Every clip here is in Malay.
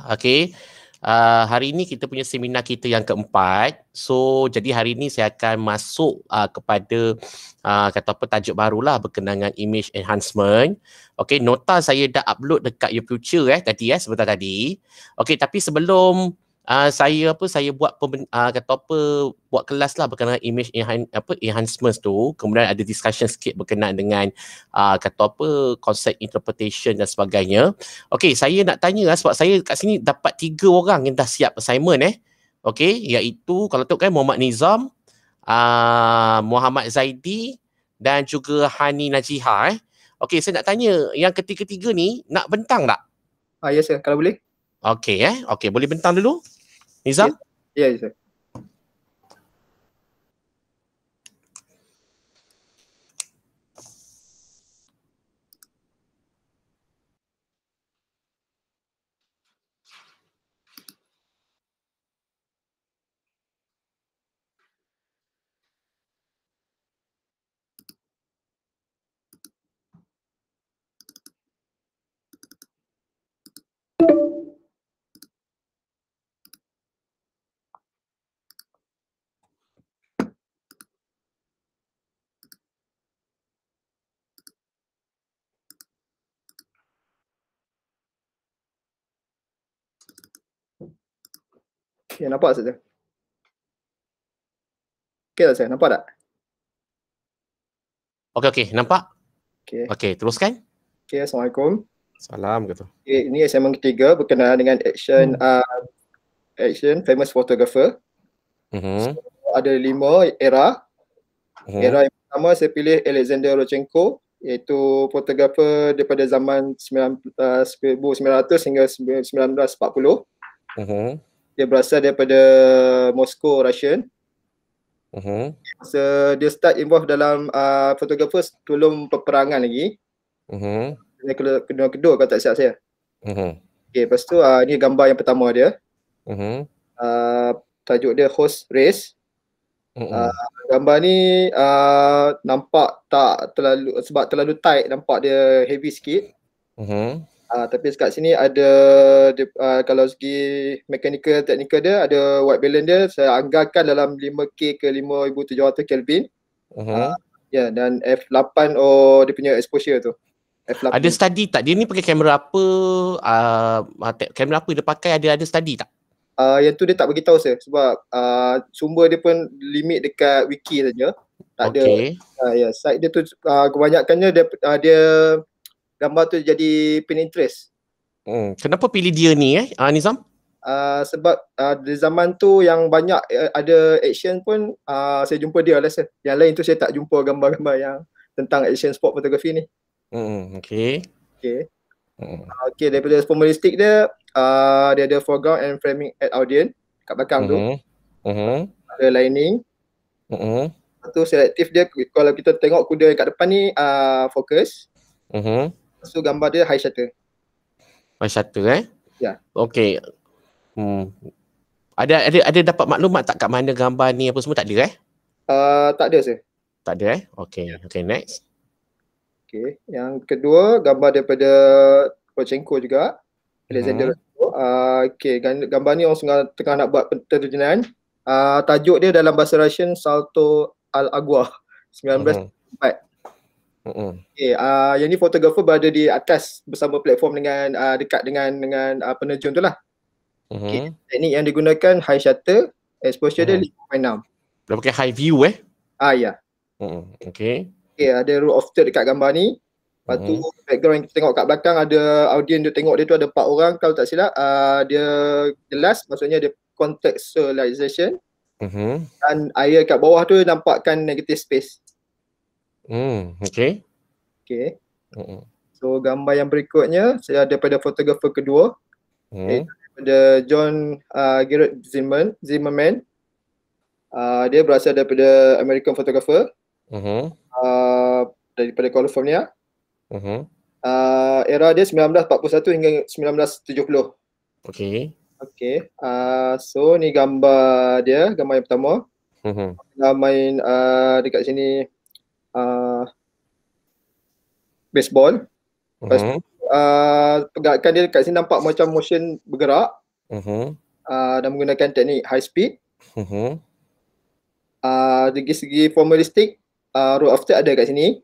Okay. Hari ini kita punya seminar kita yang keempat. So, jadi hari ini saya akan masuk kepada kata apa tajuk barulah berkenaan dengan image enhancement. Okay, nota saya dah upload dekat YouFuture tadi sebentar tadi. Okay, tapi sebelum saya buat kata apa buat kelas lah berkenaan image enhancements tu, kemudian ada discussion sikit berkenaan dengan kata apa konsep interpretation dan sebagainya. Okey, saya nak tanya sebab saya kat sini dapat 3 orang yang dah siap assignment okey, iaitu kalau tengok kan Muhammad Nizam, Muhammad Zaidi dan juga Hani Najiha Okey, saya nak tanya yang ketiga-tiga ni nak bentang tak? Ya sir, kalau boleh. Okey okey, boleh bentang dulu. Nizam? Ya, sir. Ya, nampak saja. Okey tak saya? Nampak tak? Okey, nampak? Okey, teruskan. Okey, Assalamualaikum. Salam kata. Okay, ini assignment ketiga berkenaan dengan action famous photographer. So, ada 5 era. Era yang pertama saya pilih Alexander Rodchenko, iaitu fotografer daripada zaman 1900 hingga 1940. Dia berasal daripada Moscow, Russian. So, dia start involve dalam fotografer sebelum peperangan lagi. Kedua kalau tak silap saya. Okay, lepas tu ni gambar yang pertama dia. Tajuk dia Horse Race. Gambar ni nampak tak terlalu, sebab terlalu tight, nampak dia heavy sikit. Tapi kat sini ada kalau segi mechanical technical dia ada white balance dia saya anggarkan dalam 5K ke 5700 Kelvin. Dan f8 dia punya exposure tu. F8. Ada study tak? Dia ni pakai kamera apa? Kamera apa dia pakai, ada study tak? Yang tu dia tak beritahu saya sebab sumber dia pun limit dekat wiki saja. Tak ada. Site dia tu kebanyakannya dia gambar tu jadi pin interest. Kenapa pilih dia ni Nizam? Sebab di zaman tu yang banyak ada action pun saya jumpa dia lah. Yang lain tu saya tak jumpa gambar-gambar yang tentang action sport fotografi ni. Okay, daripada formalistik dia dia ada foreground and framing at audience kat belakang tu. Ada lining. Lepas tu selektif dia, kalau kita tengok kuda yang kat depan ni fokus. Lepas tu gambar dia high shutter. High shutter Ya. Okay. Ada dapat maklumat tak kat mana gambar ni apa semua, tak ada Tak ada sir. Tak ada Okay, next. Okay, yang kedua gambar daripada Rodchenko juga. Alexander Rodchenko. Gambar ni orang tengah nak buat penerjemahan. Tajuk dia dalam bahasa Russian Salto al-Agua 1904. Yang ni fotografer berada di atas bersama platform dengan dekat dengan penerjun tu lah. Teknik yang digunakan high shutter, exposure dia 5.6. Dia pakai high view ya. Ada rule of third dekat gambar ni. Lepas tu background yang kita tengok kat belakang ada audience dia tengok dia tu ada 4 orang kalau tak silap. Dia jelas, maksudnya dia contextualization. Dan area kat bawah tu nampakkan negative space. So gambar yang berikutnya saya ada pada fotografer kedua. Daripada John Gerard Zimmerman. Dia berasal daripada American photographer. Daripada California. Era dia 1941 hingga 1970. So ni gambar dia, gambar yang pertama. Main dekat sini baseball. Lepas tu pergerakan dia dekat sini nampak macam motion bergerak. Dan menggunakan teknik high speed. Dari segi formalistik, road of third ada kat sini.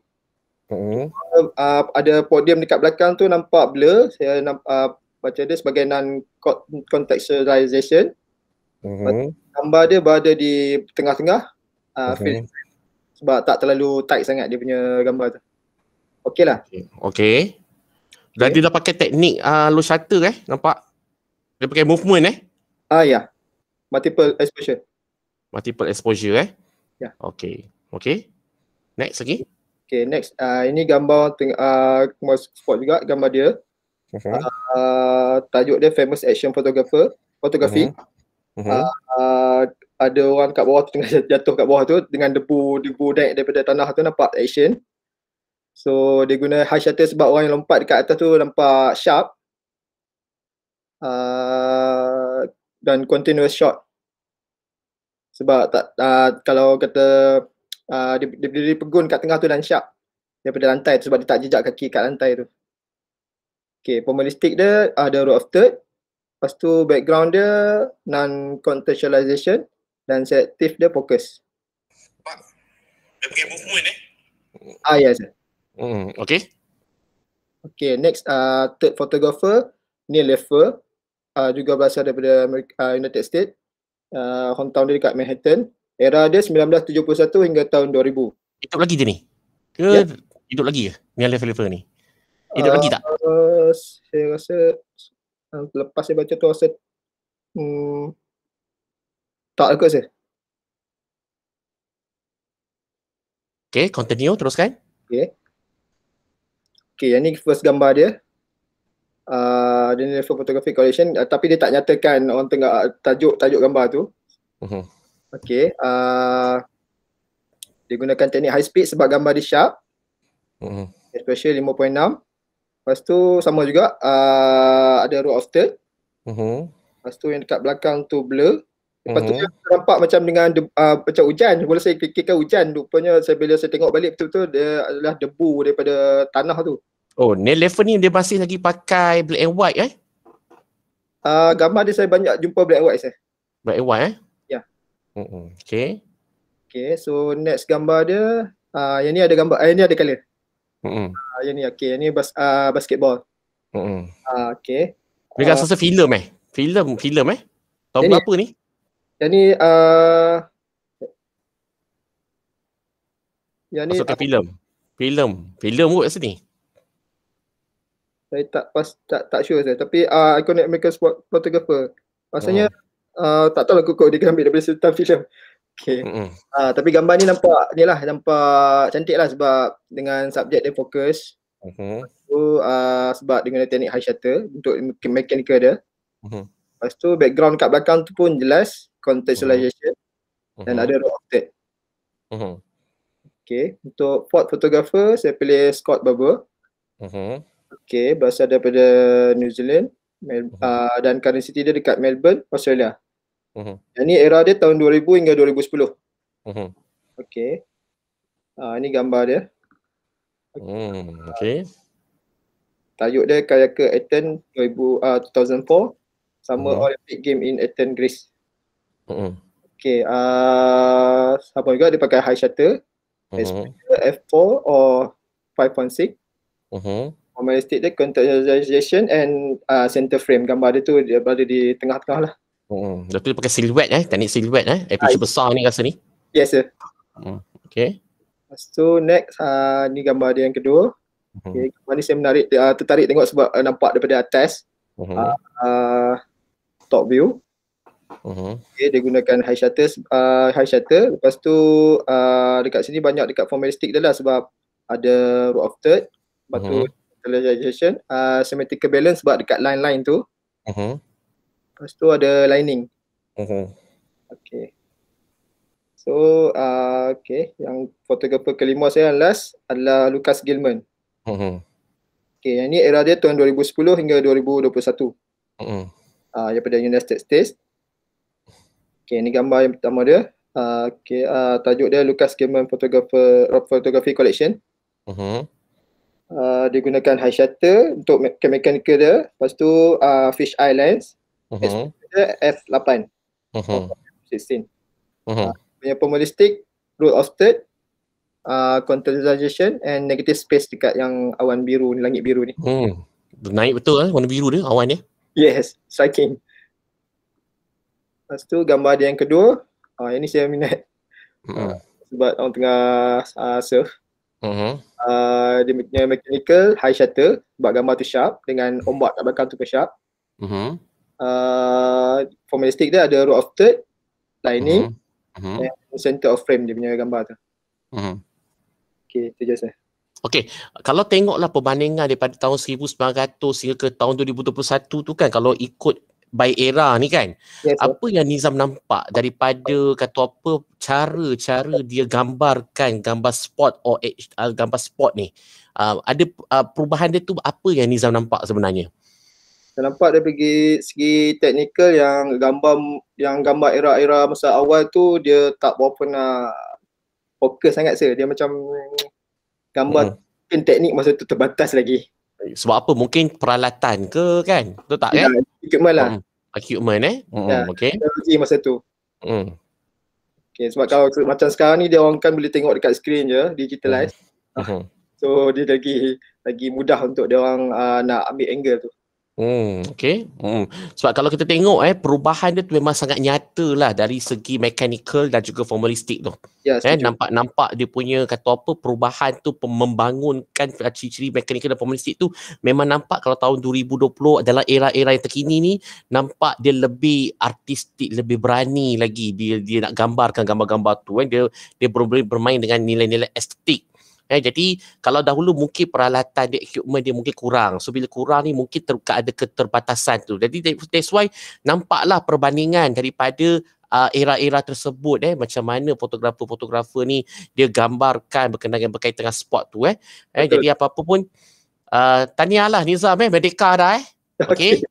Ada podium dekat belakang tu nampak blur. Saya baca dia sebagai non-contextualization. Gambar dia berada di tengah-tengah film, sebab tak terlalu tight sangat dia punya gambar tu. Okey lah. Okey. Dan dia dah pakai teknik low shutter nampak? Dia pakai movement Ya. Multiple exposure. Multiple exposure Ya. Okey. Next lagi. Okay, next. Ini gambar sport juga, gambar dia. Tajuk dia famous action photography. Ada orang kat bawah tu tengah jatuh kat bawah tu dengan debu naik daripada tanah tu, nampak action. So dia guna high shutter sebab orang yang lompat dekat atas tu nampak sharp. Dan continuous shot. Sebab kalau kata dia pegun kat tengah tu dan sharp daripada lantai tu sebab dia tak jejak kaki kat lantai tu. Okay, formalistik dia ada road of third. Lepas tu background dia non-contextualization dan selective dia fokus. Dia pakai movement Yes. Okay, next third photographer Neil Leffer, juga berasal daripada United States. Hometown dia dekat Manhattan. Era dia 1971 hingga tahun 2000. Hidup lagi dia ni? Hidup lagi ke Neil Leffer ni? Hidup lagi tak? Saya rasa lepas saya baca tu rasa tak kot saya. Okay, continue, teruskan. Okay, yang ni first gambar dia. Dia ni Leffer Photography Collection, tapi dia tak nyatakan orang tengah tajuk gambar tu. Okay, dia gunakan teknik high speed sebab gambar dia sharp. Especially 5.6. Lepas tu sama juga ada road of third. Lepas tu yang dekat belakang tu blur. Lepas tu dia nampak macam dengan macam hujan. Boleh saya fikirkan hujan. Rupanya bila saya tengok balik betul-betul dia adalah debu daripada tanah tu. Oh, Neil Leffer ni dia masih lagi pakai black and white gambar dia saya banyak jumpa black and white saya. Black and white Ya. Okay, so next gambar dia yang ni ada gambar, yang ni ada colour. Yang ni yang ni basketball. Okay. Dia rasa filem Filem tahun berapa ni? Yang ni masukkan filem kot rasa ni. Saya tak sure saya, tapi Iconic American Sport Photographer. Rasanya tak tahu lah kok dia ambil daripada cerita filem. Okay. Tapi gambar ni nampak cantik lah sebab dengan subjek dia fokus. So sebab dengan teknik high shutter untuk mechanical dia. Lepas tu background kat belakang tu pun jelas, contextualization dan ada road of third. Okay, untuk Ford photographer saya pilih Scott Barber. Okay, berasal daripada New Zealand dan current city dia dekat Melbourne, Australia. Yang ni era dia tahun 2000 hingga 2010. Okay, ni gambar dia. Okay. Tajuk dia Kayaker Athens 2004 Summer Olympic Game in Athens, Greece. Okay, sama juga dia pakai high shutter, f4 or 5.6. Formalistik dia contextualization and center frame. Gambar dia tu dia berada di tengah-tengah lah. Lepas tu dia pakai silhouette teknik silhouette aperture besar ni rasa ni. Yes sir. Okay. Lepas tu next ni gambar dia yang kedua. Okay, gambar ni saya tertarik tengok sebab nampak daripada atas. Top view. Okay, dia gunakan high shutter. Lepas tu dekat sini banyak dekat formalistik dia lah sebab ada road of third. Lepas tu contextualization, symmetrical balance sebab dekat line-line tu. Lepas tu ada lining. Okay. So yang fotografer kelima saya last adalah Lucas Gilman. Okay, yang ni era dia tahun 2010 hingga 2021. Daripada United States. Okay, ni gambar yang pertama dia. Tajuk dia Lucas Gilman Photography Collection. Dia gunakan high shutter untuk mechanical dia. Lepas tu fish eye lens. Dia f8. 16. Punya photolistic, rule of third, quantization and negative space dekat yang awan biru ni, langit biru ni. Naik betul warna biru dia awan dia. Yes, striking. Lepas tu gambar dia yang kedua, yang ni saya minat. Sebab orang tengah surf. Dia punya mechanical high shutter sebab gambar tu sharp dengan ombak kat belakang tu pun sharp. Formalistic dia ada rule of third, lining, and center of frame dia punya gambar tu. Okay, itu je saya. Okey, kalau tengoklah perbandingan daripada tahun 1900 hingga ke tahun 2021 tu kan, kalau ikut by era ni kan, apa yang Nizam nampak daripada kata apa cara dia gambarkan gambar spot gambar spot ni, ada perubahan dia tu apa yang Nizam nampak sebenarnya? Saya nampak dari segi teknikal yang gambar era-era masa awal tu dia tak berapa nak fokus sangat saya. Dia macam gambar mungkin teknik masa tu terbatas lagi. Sebab apa? Mungkin peralatan ke kan? Betul tak kan? Equipment lah. Equipment okay. Teknologi masa tu. Okay, sebab kalau macam sekarang ni dia orang kan boleh tengok dekat skrin je, digitalize. So dia lagi mudah untuk dia orang nak ambil angle tu. Okay. Sebab kalau kita tengok perubahan dia tu memang sangat nyata lah dari segi mechanical dan juga formalistik tu. Ya, nampak dia punya kata apa perubahan tu membangunkan ciri-ciri mechanical dan formalistik tu memang nampak kalau tahun 2020 adalah era-era yang terkini ni, nampak dia lebih artistik, lebih berani lagi dia nak gambarkan gambar-gambar tu dia bermain dengan nilai-nilai estetik. Jadi kalau dahulu mungkin peralatan dia, equipment dia mungkin kurang. So bila kurang ni mungkin ada keterbatasan tu. Jadi that's why nampaklah perbandingan daripada era-era tersebut macam mana fotografer-fotografer ni dia gambarkan berkaitan dengan spot tu Jadi apa-apa pun tahniah lah Nizam Merdeka dah Okay.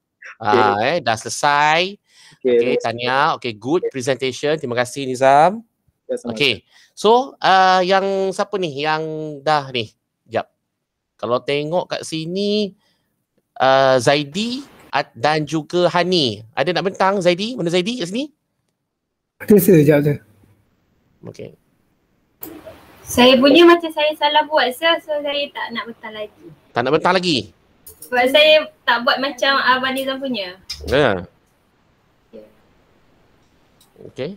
Dah selesai. Okay, tahniah. Okay, good presentation. Terima kasih Nizam. Okay. So, yang siapa ni? Yang dah ni. Sekejap. Kalau tengok kat sini, Zaidi dan juga Hani. Ada nak bentang Zaidi? Mana Zaidi kat sini? Ada sekejap je. Okay. Saya punya macam saya salah buat so saya tak nak bentang lagi. Tak nak bentang lagi? Sebab saya tak buat macam Abang Nizam punya. Okay.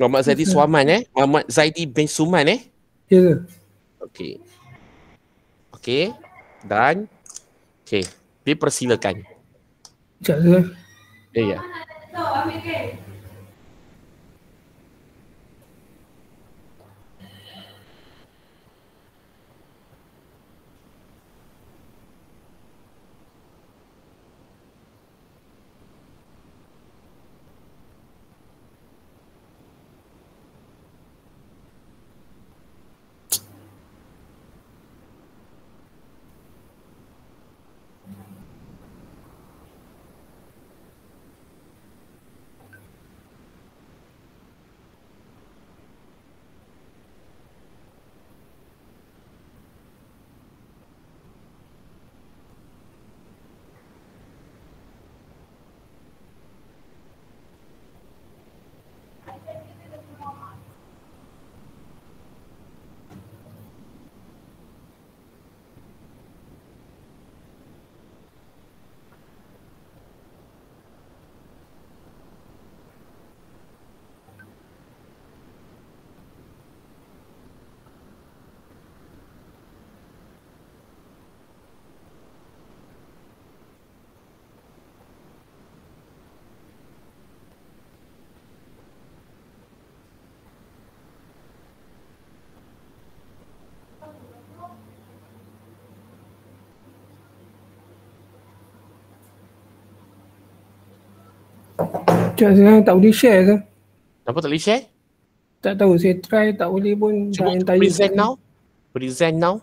Muhammad Zaidi Suaman Muhammad Zaidi bin Suman Ya. Okey. Okey. Dan okey, dipersilakan. Sekejap je. Ya. Sekejap saya tak boleh share ke? Kenapa tak boleh share? Tak tahu, saya try tak boleh pun. Cuba present now. Present now.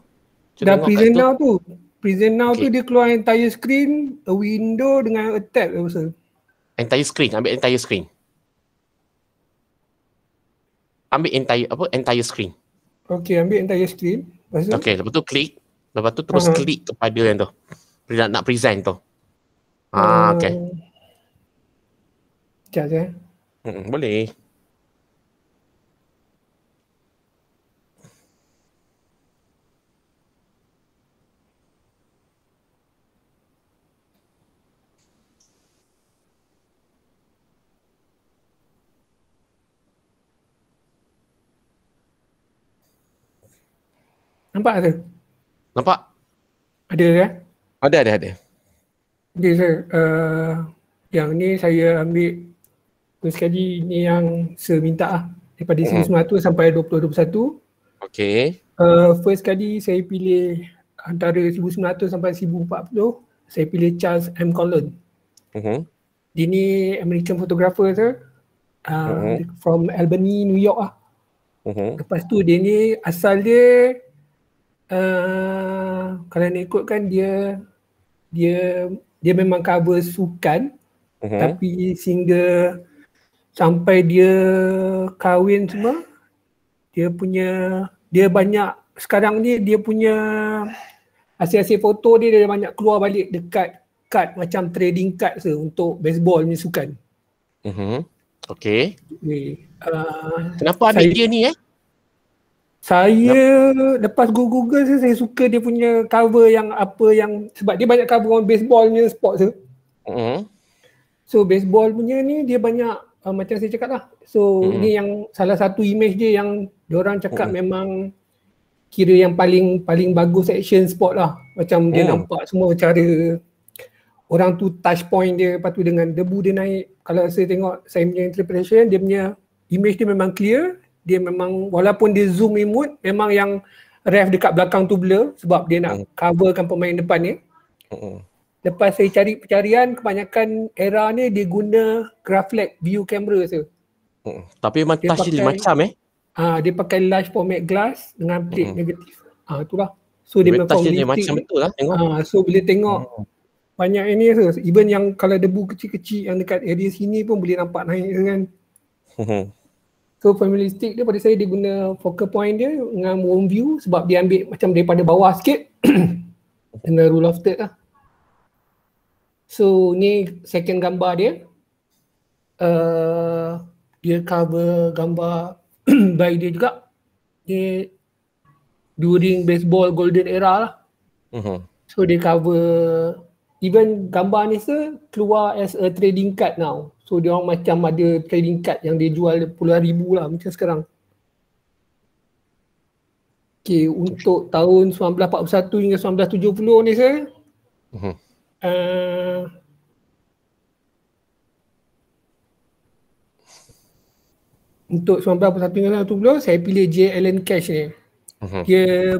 Dah present now tu. Present now tu dia keluar entire screen, a window dengan a tab apa. Entire screen, ambil entire screen. Ambil entire screen. Okay, ambil entire screen. Okay, lepas tu klik. Lepas tu terus klik kepada yang tu. Nak present tu. Okay. Sekejap je. Boleh. Nampak tu? Nampak? Ada kan? Ada. Okay sir, yang ni saya ambil first sekali ni yang saya minta lah. Daripada 1900 sampai 2021. Okay. First kali saya pilih antara 1900 sampai 1040, saya pilih Charles M. Collin. Dia ni American photographer sir. From Albany, New York lah. Lepas tu dia ni asal dia kalau nak ikutkan dia memang cover sukan, tapi sehingga sampai dia kahwin semua, dia banyak sekarang ni dia punya hasil-hasil foto dia banyak keluar balik dekat kad macam trading card untuk baseball punya sukan. Okay. Kenapa ambil dia ni Saya lepas Google saya suka dia punya cover yang sebab dia banyak cover on baseball punya sport tu. So baseball punya ni dia banyak macam saya cakap lah. So ni yang salah satu image dia yang diorang cakap memang kira yang paling bagus action sport lah. Macam dia nampak semua cara orang tu touch point dia, lepas tu dengan debu dia naik. Kalau saya tengok saya punya interpretation, dia punya image dia memang clear. Dia memang walaupun dia zoom remote, memang yang ref dekat belakang tu blur sebab dia nak coverkan pemain depan ni. Lepas saya cari pencarian, kebanyakan era ni dia guna Graflex view camera tu. Tapi memang touch dia macam dia pakai large format glass dengan plate negatif. Itulah. So dia memang touch dia macam betul lah tengok. So bila tengok banyak ini tu, even yang kalau debu kecil-kecil yang dekat area sini pun boleh nampak naik kan. So family stick dia pada saya dia guna focal point dia dengan warm view sebab dia ambil macam daripada bawah sikit dengan rule of third lah. So ni second gambar dia. Dia cover gambar baik dia juga. Dia during baseball golden era lah. So dia cover even gambar ni keluar as a trading card now. So dia orang macam ada trading card yang dia jual puluhan ribu lah macam sekarang. Okay, untuk tahun 1941 hingga 1970 ni untuk 1941 hingga 1970 saya pilih J. Allen Cash ni. Dia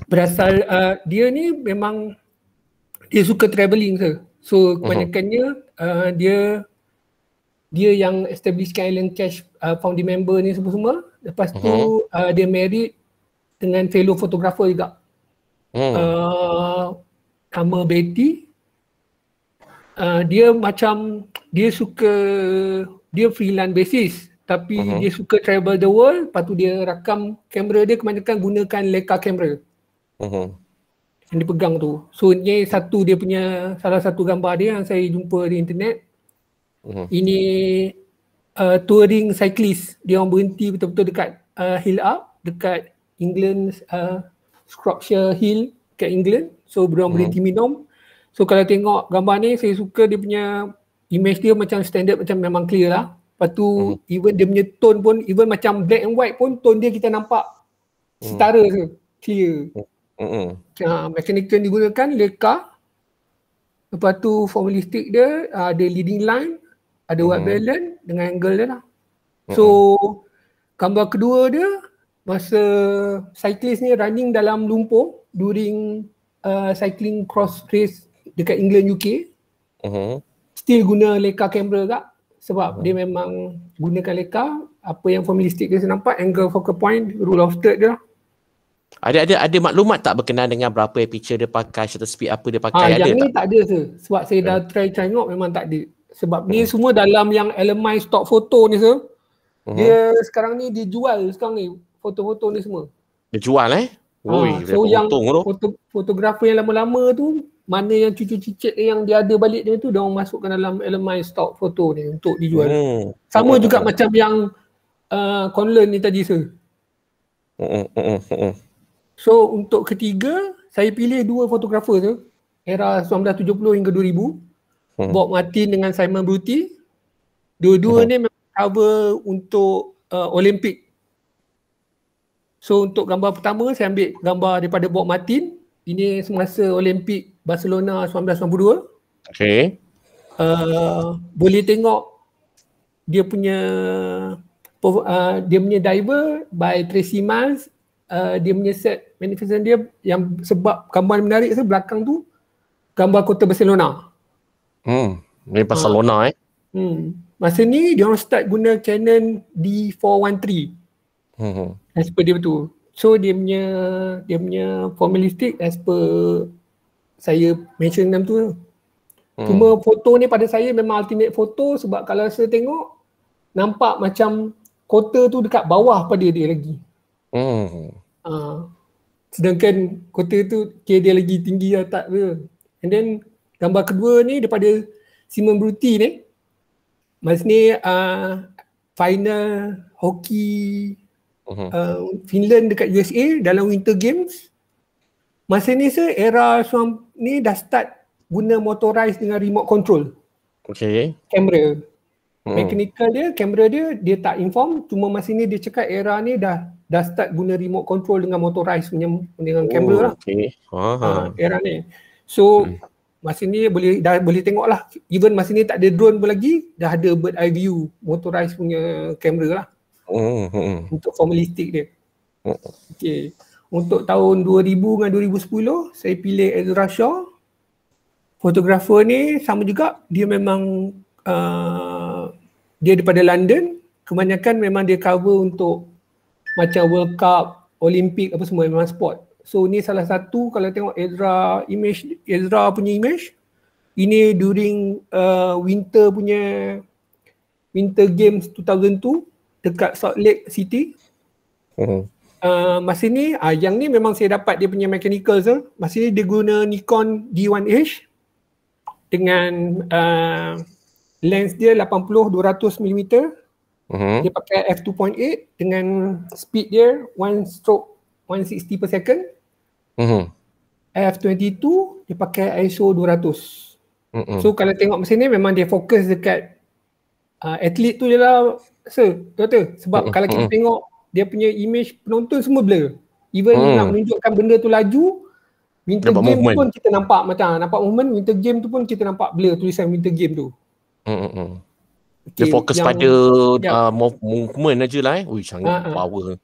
berasal, dia ni memang dia suka travelling so kebanyakannya dia yang establishkan Allen Cash founding member ni semua. Lepas tu dia married dengan fellow photographer juga. Nama Betty. Dia macam dia suka, dia freelance basis tapi dia suka travel the world. Lepas tu dia rakam kamera dia kebanyakan gunakan Leica kamera. Yang dia pegang tu. So ni satu dia punya salah satu gambar dia yang saya jumpa di internet. Ini touring cyclist. Dia orang berhenti betul-betul dekat hill up dekat England, Shropshire Hill kat England. So dia orang berhenti minum. So kalau tengok gambar ni saya suka dia punya image dia macam standard, macam memang clear lah. Lepas tu even dia punya tone pun, even macam black and white pun tone dia kita nampak setara clear. Mechanical digunakan Leica. Lepas tu formalistic dia ada leading line, ada white balance dengan angle dia lah. So gambar kedua dia masa cyclist ni running dalam lumpur during cycling cross race dekat England UK. Still guna Leica kamera tak? Sebab dia memang gunakan Leica. Apa yang formalistic dia nampak, angle focal point, rule of third dia lah. Ada maklumat tak berkenaan dengan berapa aperture dia pakai, shutter speed apa dia pakai, ada yang ni tak? tak ada tu. Sebab saya dah try tengok memang tak ada. Sebab ni semua dalam yang LMI stock foto ni dia sekarang ni dijual sekarang ni foto-foto ni semua. Dia jual Oi, so yang tu. fotografer yang lama-lama tu, mana yang cucu-cicit yang dia ada balik dia tu, dia orang masukkan dalam LMI stock foto ni untuk dijual. Sama juga macam yang Conlon ni tadi So untuk ketiga, saya pilih dua fotografer tu, era 1970 hingga 2000, Bob Martin dengan Simon Brutti. Dua-dua ni memang cover untuk Olimpik. So untuk gambar pertama, saya ambil gambar daripada Bob Martin. Ini semasa Olimpik Barcelona 1992. Okay. Boleh tengok dia punya diver by Tracy Miles. Dia punya set manifestation dia yang sebab gambar menarik belakang tu gambar kota Barcelona. Ini Barcelona Masa ni dia orang start guna Canon D413. As per dia betul. So dia punya formalistic as per saya mention dalam tu. Cuma foto ni pada saya memang ultimate foto sebab kalau saya tengok nampak macam kota tu dekat bawah pada dia lagi. Sedangkan kota tu kira dia lagi tinggi atas tu. And then gambar kedua ni daripada Simon Brutti ni. Masa ni final hoki Finland dekat USA dalam Winter Games. Masa ni era ni dah start guna motorized dengan remote control. Okay. Kamera. Mechanical dia, kamera dia tak inform. Cuma masa ni dia cakap era ni dah start guna remote control dengan motorized dengan kamera lah. Okay. Era ni. So masa ni dah boleh tengok lah. Even masa ni tak ada drone pun lagi, dah ada bird eye view motorized punya kamera lah. Untuk formalistik dia. Okay. Untuk tahun 2000 dengan 2010, saya pilih Ezra Shaw. Fotografer ni sama juga, dia memang dia daripada London. Kebanyakan memang dia cover untuk macam World Cup, Olimpik apa semua, memang sport. So ni salah satu kalau tengok Ezra punya image. Ini during winter Games 2002 dekat Salt Lake City. Masa ni yang ni memang saya dapat dia punya mechanical Masa ni dia guna Nikon D1H dengan lens dia 80-200 mm. Dia pakai f2.8 dengan speed dia 1/160 per second. f22 dia pakai ISO 200. So kalau tengok masa ni memang dia fokus dekat atlet tu je lah. Sebab kalau kita tengok dia punya image penonton semua blur. Even nak menunjukkan benda tu laju, Winter nampak Game movement. tu pun kita nampak nampak movement. Winter Game tu pun kita nampak blur tulisan Winter Game tu. Dia fokus pada movement aja lah. Ui, sangat power.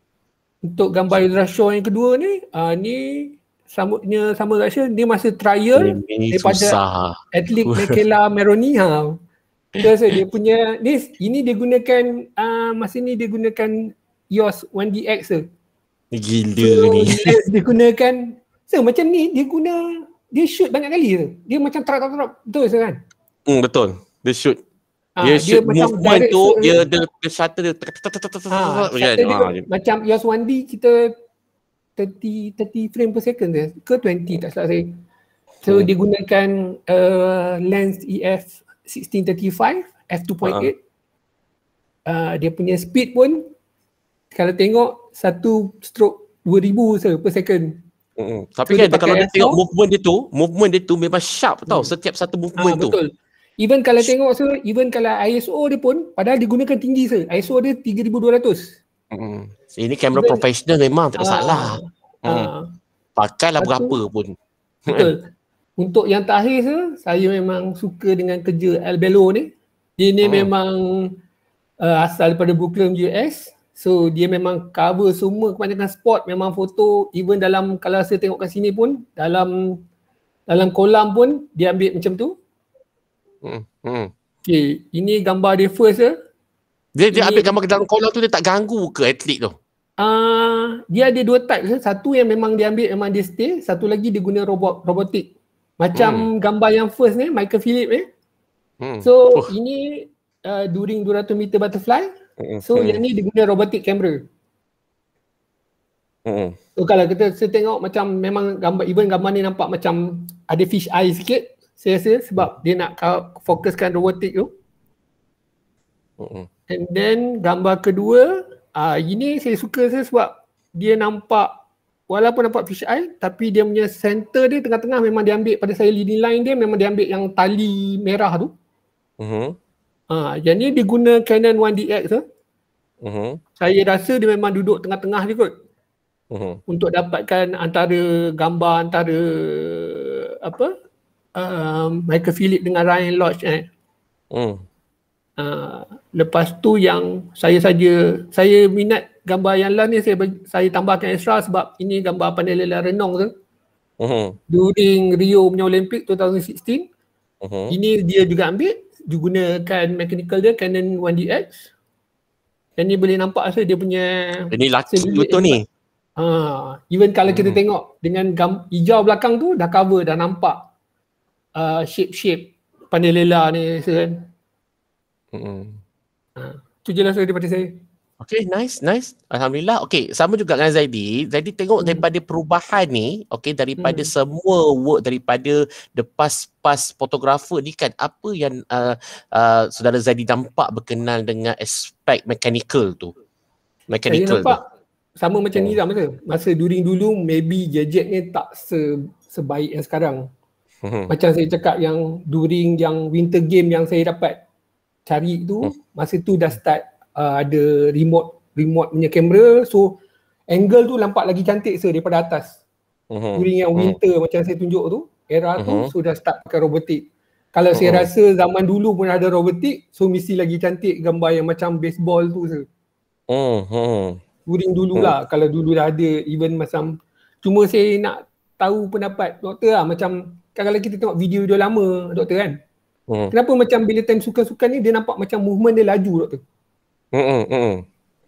Untuk gambar Ezra Shaw yang kedua ni, ni sama rasa dia masa trial daripada atlet Michaela Meroni. So dia punya ini dia gunakan masa ni dia gunakan EOS 1DX Gila ni. Dia gunakan macam ni dia shoot banyak kali dia macam trap betul kan? Betul. Dia shoot. Dia shoot movement tu dia shutter dia macam EOS 1D kita 30 frame per second ke 20 tak salah saya. So dia gunakan lens EF 1635 f2.8. Dia punya speed pun kalau tengok 1/2000 per second. Tapi so kan kalau dia tengok movement dia tu memang sharp tau, setiap satu movement tu. Betul. Even kalau tengok even kalau ISO dia pun padahal digunakan tinggi ISO dia 3200. Ini kamera profesional memang tak ada salah. Pakailah berapa pun. Betul. Untuk yang terakhir saya memang suka dengan kerja Al Bello ni. Dia ni memang asal daripada Brooklyn, US. So dia memang cover semua kebanyakan sport, memang foto. Even dalam kalau saya tengok kat sini pun dalam kolam pun dia ambil macam tu. Okay, ini gambar dia first Dia ambil gambar dalam kolam tu, dia tak ganggu ke atlet tu? Dia ada dua type. Satu yang memang dia ambil, memang dia stay. Satu lagi dia guna robotik. Macam gambar yang first ni, Michael Phillips ni. So ini during 200 meter butterfly. So yang ni dia guna robotic camera. So kalau kita tengok macam memang gambar, even gambar ni nampak macam ada fish eye sikit. Saya rasa sebab dia nak fokuskan robotik tu. And then gambar kedua, ini saya suka sebab dia nampak, walaupun nampak fish eye, tapi dia punya center dia tengah-tengah memang dia ambil, pada saya leading line dia memang dia ambil yang tali merah tu. Yang ni dia guna Canon 1DX tu. Saya rasa dia memang duduk tengah-tengah je kot. Untuk dapatkan antara gambar antara Michael Phillips dengan Ryan Lodge lepas tu yang saya minat gambar yang last ni, saya tambahkan extra sebab ini gambar pandai lela renang tu. During Rio punya Olympic 2016. Ini dia juga ambil, digunakan mechanical dia Canon 1DX. Dan ni boleh nampak dia punya, ini laki betul ni. Even kalau kita tengok dengan hijau belakang tu dah cover, dah nampak shape pandai lela ni kan. Tu je lah daripada saya. Okay, nice. Alhamdulillah. Okay, sama juga dengan Zaidi. Zaidi tengok daripada perubahan ni, okay, daripada semua work daripada the past photographer ni kan, apa yang saudara Zaidi nampak berkenaan dengan aspek mechanical tu? Saya nampak sama macam Nizam masa during dulu maybe gadget ni tak sebaik yang sekarang. Macam saya cakap yang during yang winter game yang saya dapat cari tu, masa tu dah start ada remote punya kamera, so angle tu nampak lagi cantik daripada atas. During yang winter macam saya tunjuk tu, era tu sudah start pakai robotik. Kalau saya rasa zaman dulu pun ada robotik, so mesti lagi cantik gambar yang macam baseball tu During dulu lah, kalau dulu dah ada even macam, cuma saya nak tahu pendapat doktor lah, macam kalau kita tengok video lama doktor kan, kenapa macam bila time sukan-sukan ni dia nampak macam movement dia laju doktor?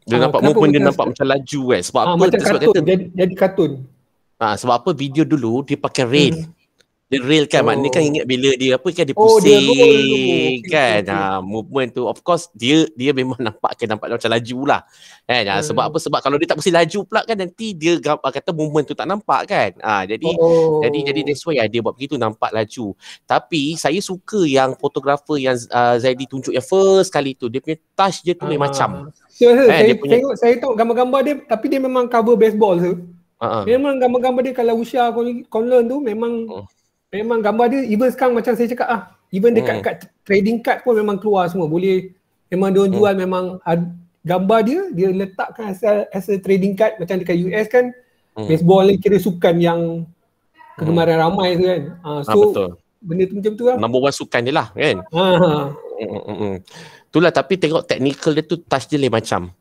Dia nampak movement dia nampak macam laju kan. Sebab apa? Macam kartun, jadi kartun. Sebab apa video dulu dia pakai rail. Dia rail kan, maknanya kan ingat bila dia apa kan dia dia pusing roll kan. Movement tu of course dia memang nampak macam laju lah. Kan? Sebab apa? Sebab kalau dia tak pusing laju pula kan nanti dia kata movement tu tak nampak kan. Jadi that's why dia buat begitu, nampak laju. Tapi saya suka yang fotografer yang Zaidi tunjuk yang first kali tu, dia punya touch dia tu lain macam. Saya tengok gambar-gambar dia, tapi dia memang cover baseball Memang gambar-gambar dia kalau Usha Conlon tu memang gambar dia, even sekarang macam saya cakap even dekat kat trading card pun memang keluar semua. Boleh memang dia jual memang gambar dia letakkan as a trading card macam dekat US kan. Baseball ni kira sukan yang kegemaran ramai tu kan. Betul. Benda tu macam tu lah. Number one sukan dia lah kan. Itulah, tapi tengok technical dia tu, touch dia lain macam.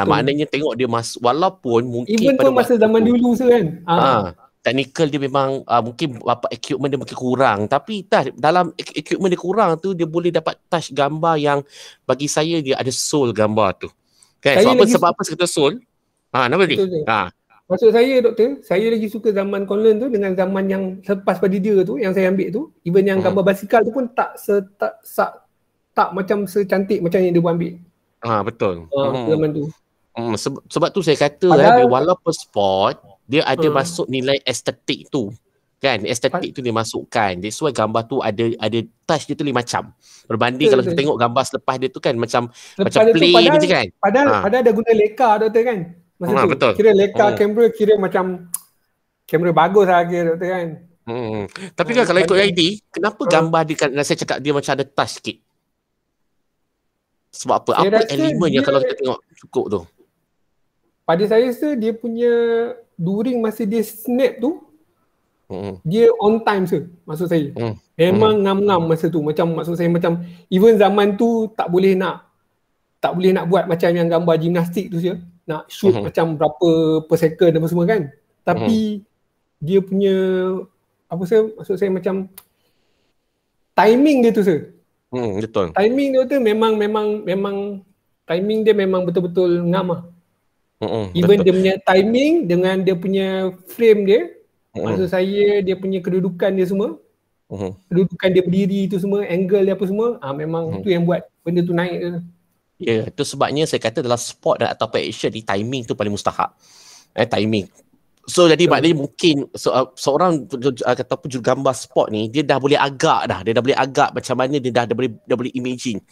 Maknanya tengok dia walaupun mungkin even pada masa zaman dulu kan. Technical dia memang mungkin equipment dia mungkin kurang, tapi dalam equipment dia kurang tu dia boleh dapat touch gambar yang bagi saya dia ada soul gambar tu. Kan? Sebab apa saya kata soul? Kenapa ni? Maksud saya doktor, saya lagi suka zaman Conlon tu dengan zaman yang selepas pada dia tu yang saya ambil tu, even yang gambar basikal tu pun tak macam secantik macam yang dia buat ambil. Betul. Zaman tu. Sebab tu saya kata walaupun sport dia ada masuk nilai estetik tu kan, estetik tu dia masukkan. That's why gambar tu ada touch dia tu lain macam berbanding kalau kita tengok gambar selepas dia tu kan macam plain je kan. Padahal ada guna Leica doktor kan masa tu. Betul. Kira Leica kamera kira macam kamera bagus lah kira doktor kan. Tapi kan kalau ikut ID, kenapa gambar dia kan saya cakap dia macam ada touch sikit? Sebab apa? Apa elemen yang kalau kita tengok cukup tu? Pada saya dia punya during masa dia snap tu dia on time maksud saya. Memang ngam-ngam masa tu, macam maksud saya macam even zaman tu tak boleh nak buat macam yang gambar gimnastik tu nak shoot macam berapa per second apa semua kan. Tapi dia punya maksud saya macam timing dia tu betul. Timing dia tu memang timing dia memang betul-betul ngam lah. Even dia punya timing dengan dia punya frame dia, maksud saya dia punya kedudukan dia semua, kedudukan dia berdiri tu semua, angle dia apa semua, memang tu yang buat benda tu naik tu. Ya, itu sebabnya saya kata dalam sport dan atau action ni timing tu paling mustahak. Timing. So jadi maknanya mungkin seorang ataupun jurugambar sport ni dia dah boleh agak dah. Dia dah boleh agak macam mana dia dah boleh imagine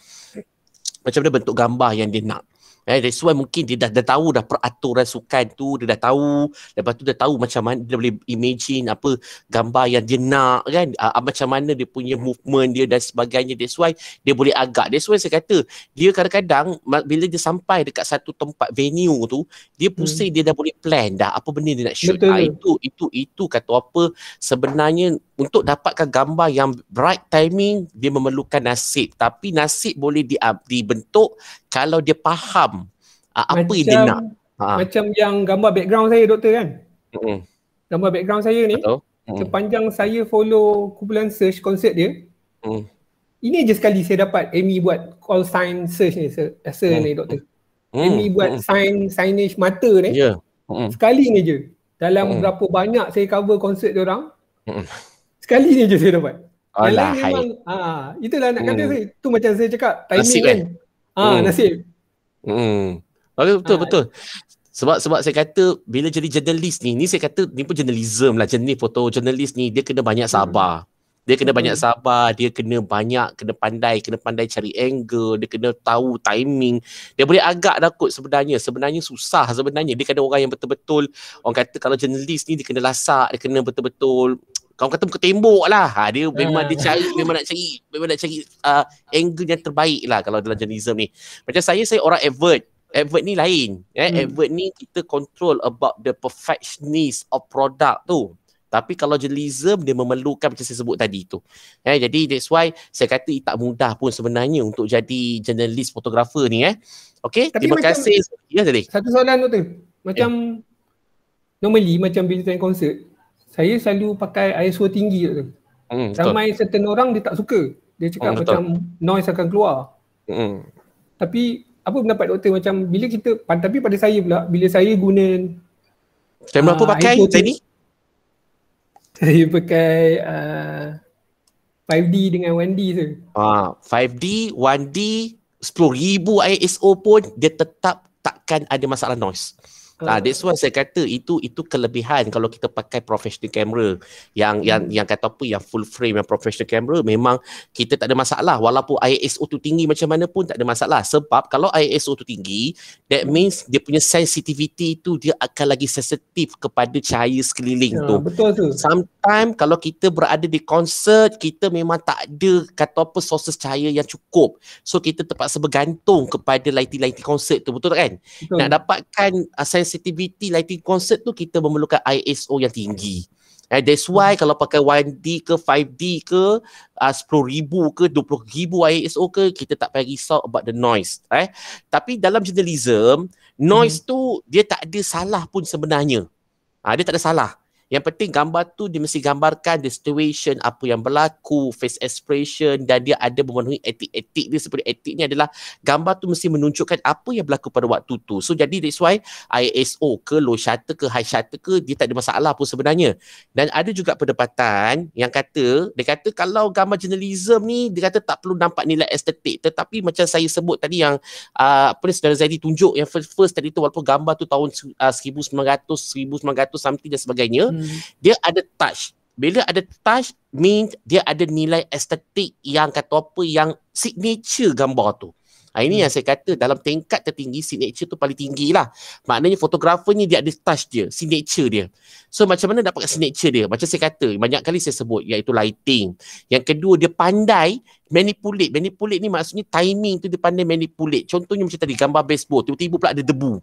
macam mana bentuk gambar yang dia nak. That's why mungkin dia dah tahu dah peraturan sukan tu, dia dah tahu, lepas tu dia tahu macam mana dia boleh imagine apa gambar yang dia nak kan, macam mana dia punya movement dia dan sebagainya. That's why dia boleh agak. That's why saya kata dia kadang-kadang bila dia sampai dekat satu tempat venue tu, dia pusing, dia dah boleh plan dah apa benda dia nak shoot. Itu kata apa, sebenarnya untuk dapatkan gambar yang right timing dia memerlukan nasib, tapi nasib boleh dibentuk kalau dia faham apa yang dia nak. Macam yang gambar background saya doktor kan. Gambar background saya ni, sepanjang saya follow kumpulan search konsert dia, ini je sekali saya dapat Amy buat call sign search ni, ni doktor. Amy buat signage mata ni, sekali ni je. Dalam berapa banyak saya cover konsert dia orang, sekali ni je saya dapat. Yang lain memang, itulah nak kata saya. Tu macam saya cakap, timing nasib kan. Nasib. Betul. Sebab saya kata bila jadi jurnalis ni saya kata ni pun jurnalism lah, jenis fotojurnalis ni dia kena banyak sabar. Dia kena banyak sabar, dia kena pandai cari angle, dia kena tahu timing. Dia boleh agak dah kot sebenarnya. Sebenarnya susah sebenarnya. Dia kena orang yang betul-betul, orang kata kalau jurnalis ni dia kena lasak, dia kena betul-betul kau kata muka tembok lah. Dia memang memang nak cari angle yang terbaik lah kalau dalam journalism ni. Macam saya orang advert ni lain. Advert ni kita control about the perfectionist of product tu. Tapi kalau journalism dia memerlukan macam saya sebut tadi tu. Jadi that's why saya kata tak mudah pun sebenarnya untuk jadi jurnalis fotografer ni. Okay, terima kasih. Ya tadi. Satu soalan tu. Macam normally macam bila tengok konsert, saya selalu pakai ISO tinggi tu. Ramai certain orang dia tak suka. Dia cakap macam noise akan keluar. Tapi apa pendapat doktor macam bila kita, tapi pada saya pula, bila saya guna kamera apa pakai tadi? Saya pakai 5D dengan 1D tu. 5D, 1D, 10,000 ISO pun dia tetap takkan ada masalah noise. That's why saya kata itu kelebihan kalau kita pakai professional camera yang kata apa, yang full frame, yang professional camera, memang kita tak ada masalah walaupun ISO tu tinggi macam mana pun tak ada masalah. Sebab kalau ISO tu tinggi, that means dia punya sensitivity tu dia akan lagi sensitif kepada cahaya sekeliling tu. Betul tu. Sometimes kalau kita berada di konsert, kita memang tak ada kata apa sources cahaya yang cukup. So kita terpaksa bergantung kepada lighting konsert tu, betul tak kan? Betul. Nak dapatkan sensitivity lighting concert tu kita memerlukan ISO yang tinggi. That's why kalau pakai 1D ke 5D ke 10,000 ke 20,000 ISO ke, kita tak payah risau about the noise. Tapi dalam journalism, noise tu dia tak ada salah pun sebenarnya. Dia tak ada salah. Yang penting gambar tu dia mesti gambarkan the situation, apa yang berlaku, face expression, dan dia ada memenuhi etik-etik dia. Seperti etik ni adalah gambar tu mesti menunjukkan apa yang berlaku pada waktu tu. So jadi that's why ISO ke low shutter ke high shutter ke dia tak ada masalah pun sebenarnya. Dan ada juga perdebatan yang dia kata kalau gambar journalism ni dia kata tak perlu nampak nilai estetik. Tetapi macam saya sebut tadi yang Saudara Zaidi tunjuk yang first tadi tu, walaupun gambar tu tahun 1900 something dan sebagainya, dia ada touch. Bila ada touch, means dia ada nilai estetik yang kata apa, yang signature gambar tu. Ini yang saya kata dalam tingkat tertinggi, signature tu paling tinggi lah. Maknanya fotografer ni dia ada touch dia, signature dia. So macam mana dapatkan signature dia? Macam saya kata, banyak kali saya sebut, iaitu lighting. Yang kedua, dia pandai manipulate. Manipulate ni maksudnya timing tu dia pandai manipulate. Contohnya macam tadi, gambar baseball, tiba-tiba pula ada debu.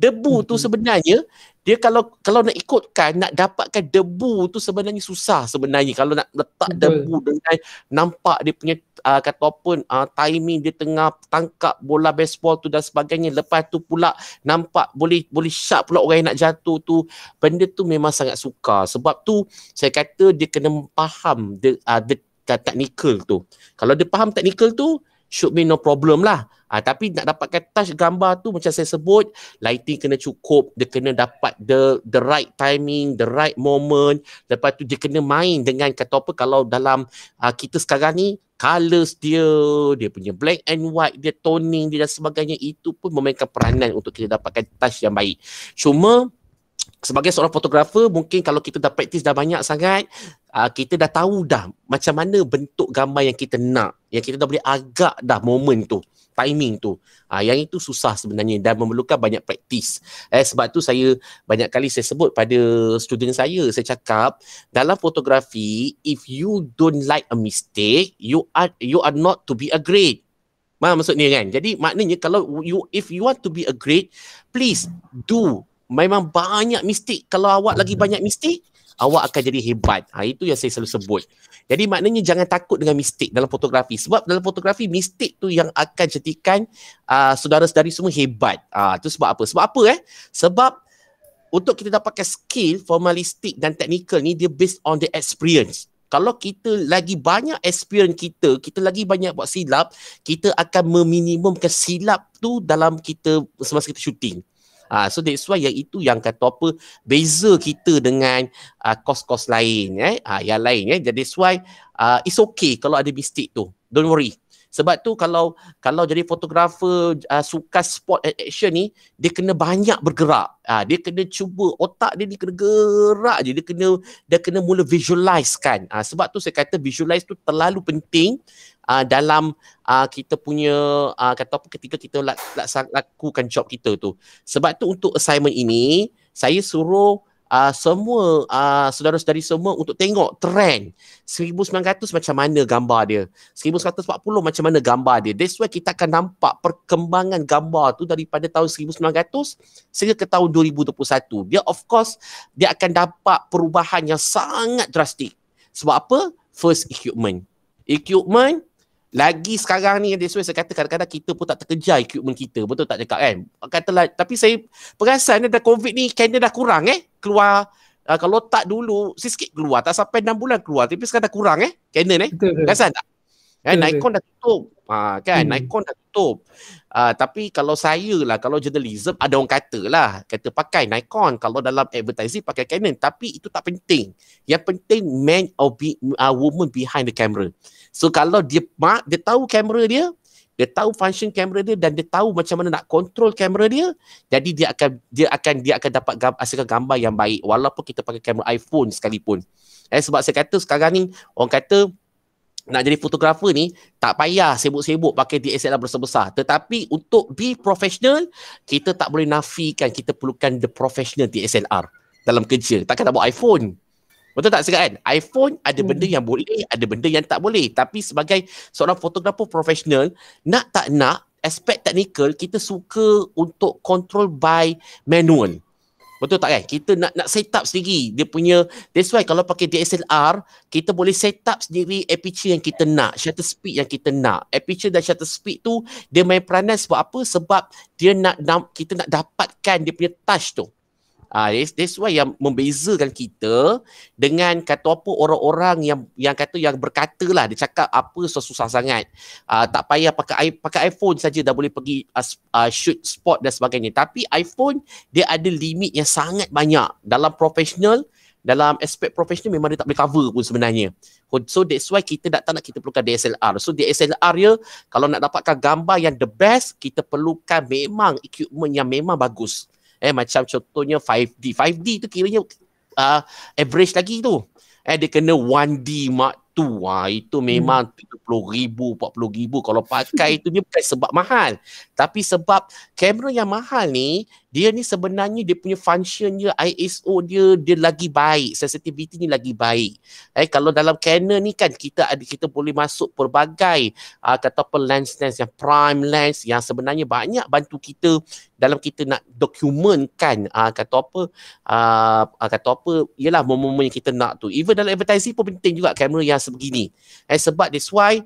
Debu tu sebenarnya dia kalau nak ikutkan, nak dapatkan debu tu sebenarnya susah sebenarnya. Kalau nak letak debu dengan nampak dia punya kata apa, timing dia tengah tangkap bola baseball tu dan sebagainya, lepas tu pula nampak boleh sharp pula orang yang nak jatuh tu, benda tu memang sangat sukar. Sebab tu saya kata dia kena faham the technical tu. Kalau dia faham technical tu, should be no problem lah. Tapi nak dapatkan touch gambar tu macam saya sebut, lighting kena cukup, dia kena dapat the right timing, the right moment. Lepas tu dia kena main dengan kata apa, kalau dalam kita sekarang ni colours dia punya black and white, dia toning dia dan sebagainya, itu pun memainkan peranan untuk kita dapatkan touch yang baik. Cuma sebagai seorang fotografer, mungkin kalau kita dah praktis dah banyak sangat, kita dah tahu dah macam mana bentuk gambar yang kita nak, yang kita dah boleh agak dah moment tu, timing tu. Yang itu susah sebenarnya dan memerlukan banyak praktis. Sebab tu saya banyak kali saya sebut pada student saya cakap, dalam fotografi, if you don't like a mistake, you are not to be a great. Maksudnya kan? Jadi maknanya kalau if you want to be a great, please do. Memang banyak mistik. Kalau awak lagi banyak mistik, awak akan jadi hebat. Itu yang saya selalu sebut. Jadi maknanya jangan takut dengan mistik dalam fotografi. Sebab dalam fotografi, mistik tu yang akan jadikan saudara-saudari semua hebat. Itu sebab apa? Sebab apa Sebab untuk kita dapatkan skill formalistik dan teknikal ni, dia based on the experience. Kalau kita lagi banyak experience kita lagi banyak buat silap, kita akan meminimumkan silap tu dalam kita semasa kita shooting. So that's why yang itu yang kata apa, beza kita dengan kos-kos lain yang lain Jadi that's why it's okay kalau ada mistake tu, don't worry. Sebab tu kalau jadi fotografer suka spot and action ni, dia kena banyak bergerak. Dia kena cuba, otak dia ni kena gerak je, dia kena mula visualize kan. Sebab tu saya kata visualize tu terlalu penting dalam kita punya kata apa, ketika kita lakukan job kita tu. Sebab tu untuk assignment ini, saya suruh semua saudara-saudari semua untuk tengok trend 1900 macam mana gambar dia, 1940 macam mana gambar dia. That's why kita akan nampak perkembangan gambar tu daripada tahun 1900 sehingga ke tahun 2021. Dia of course dia akan dapat perubahan yang sangat drastik. Sebab apa? First, equipment lagi sekarang ni, that's why saya kata kadang-kadang kita pun tak terkejar equipment kita. Betul tak cakap kan? Katalah, tapi saya perasan dah COVID ni, Canon dah kurang keluar. Kalau tak dulu sikit keluar, tak sampai 6 bulan keluar, tapi sekarang dah kurang Canon perasan tak? Nikon dah tutup kan, Nikon dah tutup. Tapi kalau saya lah, kalau journalism, ada orang kata pakai Nikon, kalau dalam advertising pakai Canon, tapi itu tak penting. Yang penting man or woman behind the camera. So kalau dia tahu kamera dia tahu function kamera dia, dan dia tahu macam mana nak control kamera dia, jadi dia akan dapat hasilkan gambar yang baik walaupun kita pakai kamera iPhone sekalipun. Sebab saya kata sekarang ni orang kata nak jadi fotografer ni tak payah sibuk-sibuk pakai DSLR besar-besar, tetapi untuk be professional, kita tak boleh nafikan kita perlukan the professional DSLR dalam kerja. Takkan nak bawa iPhone. Betul tak sekarang kan? iPhone ada benda yang boleh, ada benda yang tak boleh. Tapi sebagai seorang fotografer profesional, nak tak nak, aspek teknikal kita suka untuk control by manual. Betul tak kan? Kita nak set up sendiri dia punya. That's why kalau pakai DSLR, kita boleh set up sendiri aperture yang kita nak, shutter speed yang kita nak. Aperture dan shutter speed tu dia main peranan sebab apa? Sebab dia kita nak dapatkan dia punya touch tu. That's why yang membezakan kita dengan kata apa orang-orang yang kata, yang berkata lah, dia cakap apa susah sangat, tak payah pakai iPhone saja dah boleh pergi shoot spot dan sebagainya. Tapi iPhone dia ada limit yang sangat banyak dalam profesional. Dalam aspek profesional memang dia tak boleh cover pun sebenarnya. So that's why kita tak nak kita perlukan DSLR. So DSLR dia, kalau nak dapatkan gambar yang the best, kita perlukan memang equipment yang memang bagus. Macam contohnya 5D. 5D tu kiranya average lagi tu. Dia kena 1D Mark II. Itu memang 30,000, 40,000. Kalau pakai itu dia bukan sebab mahal. Tapi sebab kamera yang mahal ni, dia ni sebenarnya dia punya function dia, ISO dia lagi baik, sensitivity ni lagi baik. Kalau dalam Canon ni kan kita boleh masuk pelbagai kata apa lens yang prime lens yang sebenarnya banyak bantu kita dalam kita nak dokumentkan kata apa ialah momen-momen yang kita nak tu. Even dalam advertising pun penting juga kamera yang sebegini. Sebab that's why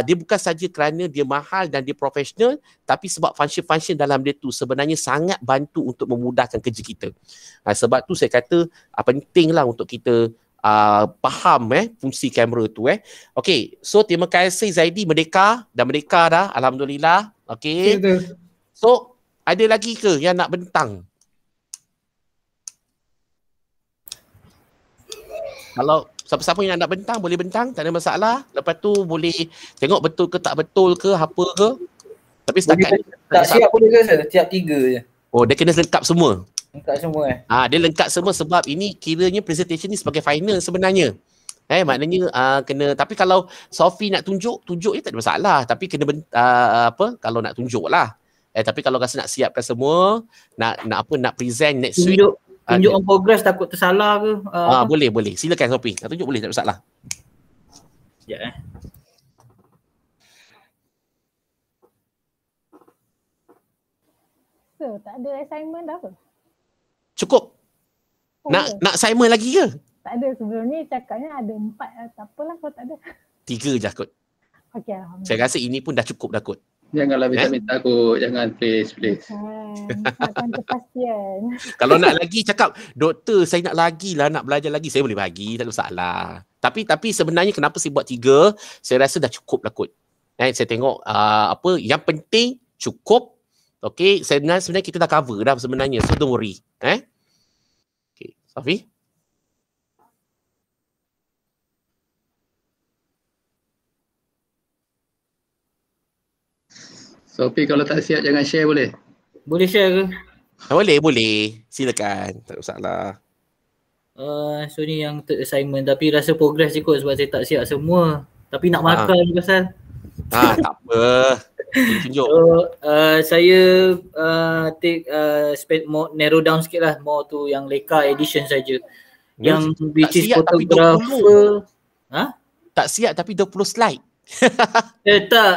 dia bukan saja kerana dia mahal dan dia profesional, tapi sebab function-function dalam dia tu sebenarnya sangat bantu untuk memudahkan kerja kita. Sebab tu saya kata pentinglah untuk kita faham fungsi kamera tu Okey, so terima kasih Zaidi, merdeka dah, alhamdulillah. Okey. So ada lagi ke yang nak bentang? Kalau siapa-siapa yang nak bentang boleh bentang, tak ada masalah. Lepas tu boleh tengok betul ke tak betul ke apa ke. Tapi setakat ni tak siap boleh ke Sir? Tiap 3 je. Oh, dia kena lengkap semua. Lengkap semua Dia lengkap semua sebab ini kiranya presentation ni sebagai final sebenarnya. Maknanya kena, tapi kalau Sophie nak tunjuk je tak ada masalah. Tapi kena kalau nak tunjuk lah. Tapi kalau rasa nak siapkan semua, nak present next week. Tunjuk on progress takut tersalah ke? Boleh. Silakan Sophie. Nak tunjuk boleh, tak ada masalah. Sekejap So, tak ada assignment dah ke? Cukup. Nak assignment lagi ke? Tak ada, sebelum ni cakapnya ada 4. Tak apalah kalau tak ada. 3 je kot. Okey, alhamdulillah. Saya rasa ini pun dah cukup dah kot. Janganlah minta aku, jangan please. Takkan kepastian. Kalau nak lagi cakap, doktor saya nak lagi lah, nak belajar lagi, saya boleh bagi, tak ada masalah. Tapi sebenarnya kenapa saya buat 3, saya rasa dah cukup lah kot. Saya tengok yang penting cukup. Okay, sebenarnya kita dah cover dah sebenarnya, so don't worry. Okay, Safi? Sophie kalau tak siap jangan share boleh? Boleh share ke? Boleh. Silakan. Tak ada masalah. So ni yang third assignment tapi rasa progress je kot sebab saya tak siap semua. Tapi nak markah je pasal. Tak apa. Tunjuk. So saya take spend more, narrow down sikit lah. More tu yang Leica edition saja. Yang which is photographer. Tak siap tapi 20 slide. Tak.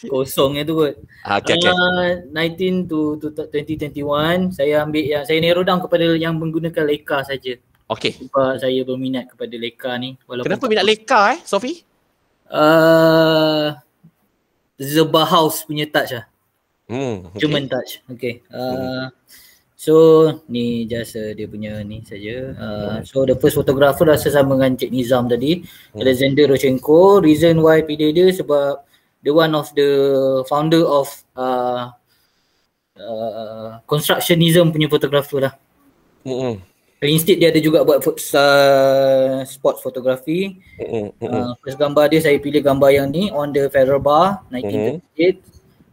Kosong tu kot. Okay. 19 to 2021 saya ambil yang saya narrow down kepada yang menggunakan Leica saja. Okey. Sebab saya berminat kepada Leica ni. Kenapa minat Leica Sophie? The Bauhaus punya touch lah. Okay. Human touch. Okay. So ni just dia punya ni saja. So the first photographer rasa sama dengan Cik Nizam tadi, Alexander Rodchenko. Reason why pilih dia sebab dia one of the founder of constructionism punya photographer lah. Instead dia ada juga buat sport photography. First gambar dia saya pilih gambar yang ni on the Ferrer Bar 1938.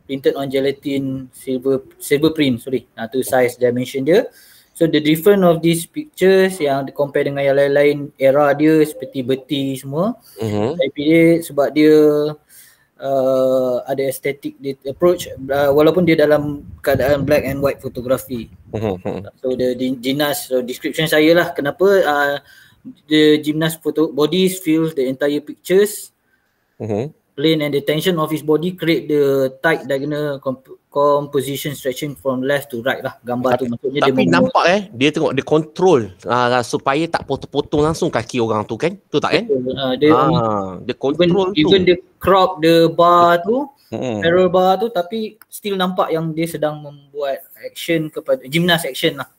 Printed on gelatin silver print, tu size dimension dia. So the difference of these pictures yang compare dengan yang lain-lain era dia seperti Bertie semua. Saya pilih sebab dia ada aesthetic dia approach walaupun dia dalam keadaan black and white photography. So the gymnast, so description saya lah kenapa the gymnast photo bodies fills the entire pictures. Plane and the tension of his body create the tight diagonal composition stretching from left to right lah. Gambar tu maksudnya tapi dia nampak dia tengok dia control supaya tak potong-potong langsung kaki orang tu kan? Tu tak kan? Dia control even dia crop the bar tu, parallel bar tu tapi still nampak yang dia sedang membuat action kepada gymnast action lah.